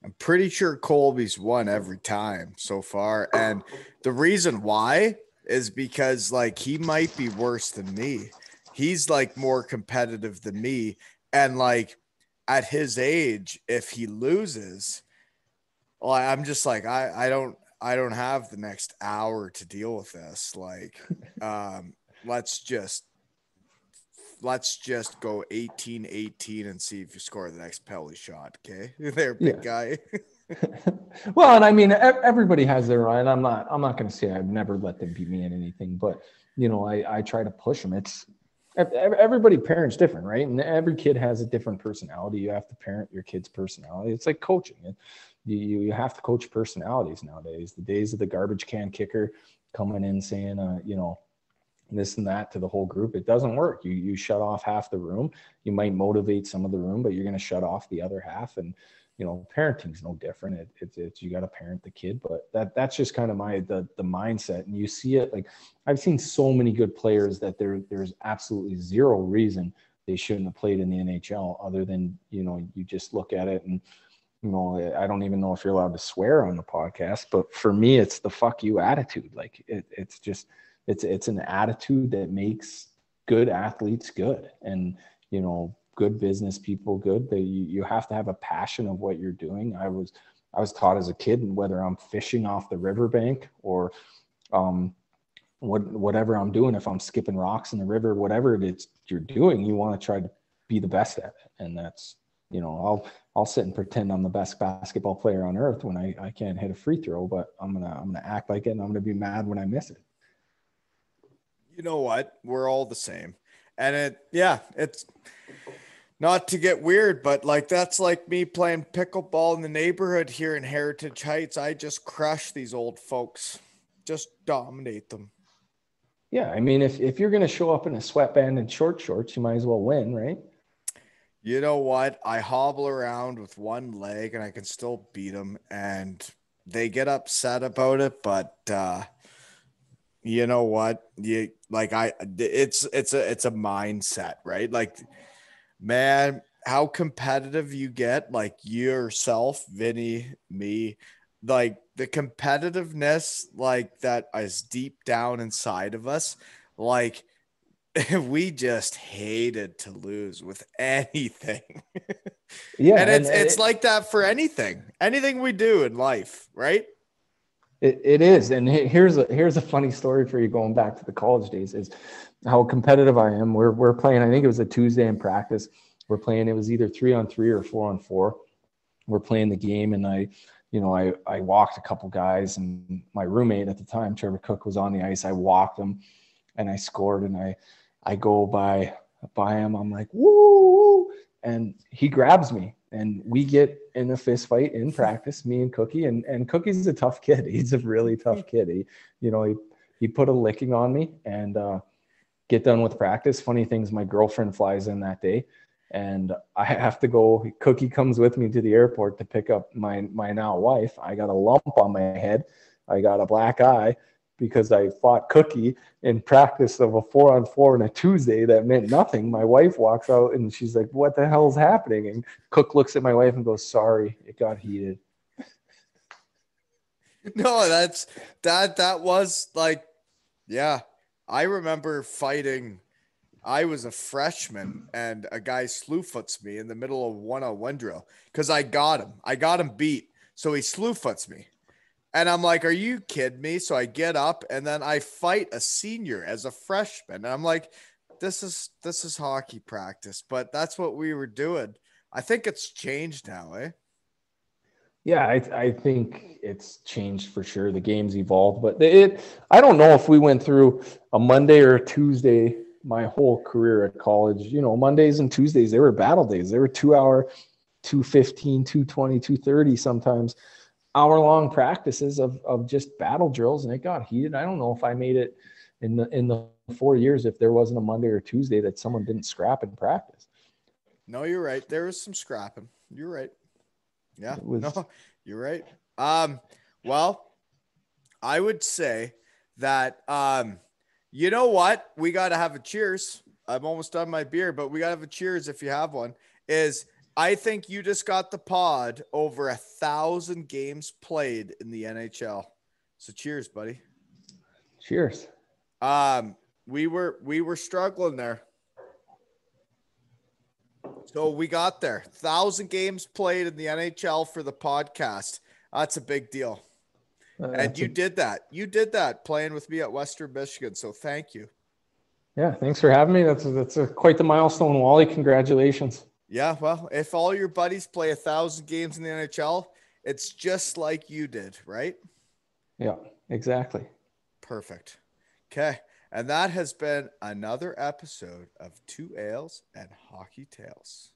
I'm pretty sure Colby's won every time so far. And the reason why is because like he might be worse than me. He's like more competitive than me. And like at his age, if he loses, well, I'm just like, I don't have the next hour to deal with this. Like, let's just go 18-18 and see if you score the next penalty shot. Okay. There, big guy. Well, and I mean, everybody has their right. I'm not going to say I've never let them beat me in anything, but I try to push them. It's everybody parents different, right? And every kid has a different personality. You have to parent your kid's personality. It's like coaching. You have to coach personalities nowadays. The days of the garbage can kicker coming in saying, this and that to the whole group, it doesn't work. You shut off half the room. You might motivate some of the room, but you're going to shut off the other half. And parenting's no different. It's you got to parent the kid, but that's just kind of the mindset. And you see it, like I've seen so many good players that there's absolutely zero reason they shouldn't have played in the NHL other than you just look at it and I don't even know if you're allowed to swear on the podcast, but for me it's the fuck you attitude. Like it's just it's an attitude that makes good athletes good, and good business people good. You have to have a passion of what you're doing. I was taught as a kid, whether I'm fishing off the riverbank or whatever I'm doing, if I'm skipping rocks in the river, whatever it is you're doing, you want to try to be the best at it. And that's I'll sit and pretend I'm the best basketball player on earth when I can't hit a free throw, but I'm gonna act like it, and I'm gonna be mad when I miss it. You know what? We're all the same. And it's not to get weird, but like that's like me playing pickleball in the neighborhood here in Heritage Heights. I just crush these old folks, just dominate them. Yeah, I mean, if you're going to show up in a sweatband and short shorts, you might as well win, right? You know what? I hobble around with one leg and I can still beat them, and they get upset about it, but you know what? It's a mindset, right? Like, man, how competitive you get, like yourself, Vinny, me, like the competitiveness, like that is deep down inside of us. Like we just hated to lose with anything. Yeah. And it's like that for anything we do in life, right? It is. And here's a funny story for you going back to the college days is how competitive I am. We're playing, I think it was a Tuesday in practice. We're playing, it was either 3-on-3 or 4-on-4. We're playing the game, and I walked a couple guys, and my roommate at the time, Trevor Cook, was on the ice. I walked him and I scored, and I go by him. I'm like, woo, and he grabs me. And we get in a fist fight in practice, me and Cookie, and Cookie's a tough kid. He's a really tough kid. He put a licking on me, and get done with practice. Funny things, my girlfriend flies in that day, and I have to go. Cookie comes with me to the airport to pick up my now wife. I got a lump on my head. I got a black eye because I fought Cookie in practice of a 4-on-4 on a Tuesday that meant nothing. My wife walks out and she's like, "What the hell's happening?" And Cook looks at my wife and goes, "Sorry, it got heated." No, that was like, yeah. I remember fighting. I was a freshman and a guy slew foots me in the middle of one-on-one drill because I got him. I got him beat. So he slew foots me. And I'm like, are you kidding me? So I get up and then I fight a senior as a freshman. And I'm like, this is hockey practice, but that's what we were doing. I think it's changed now, eh? Yeah, I think it's changed for sure. The game's evolved, but I don't know if we went through a Monday or a Tuesday my whole career at college. You know, Mondays and Tuesdays, they were battle days. They were 2 hour, 2:15, 2:20, 2:30, sometimes hour-long practices of just battle drills, and it got heated. I don't know if I made it in the 4 years if there wasn't a Monday or Tuesday that someone didn't scrap in practice. No, you're right. There was some scrapping. You're right. Yeah, no, you're right. Well, I would say that, you know what? We got to have a cheers. I'm almost done my beer, but we got to have a cheers if you have one. I think you just got the pod over 1,000 games played in the NHL. So cheers, buddy. Cheers. We were struggling there. So we got there. 1,000 games played in the NHL for the podcast. That's a big deal. And you did that. You did that playing with me at Western Michigan. So thank you. Yeah, thanks for having me. That's quite the milestone, Wally. Congratulations. Yeah, well, if all your buddies play 1,000 games in the NHL, it's just like you did, right? Yeah, exactly. Perfect. Okay. And that has been another episode of Two Ales and Hockey Tales.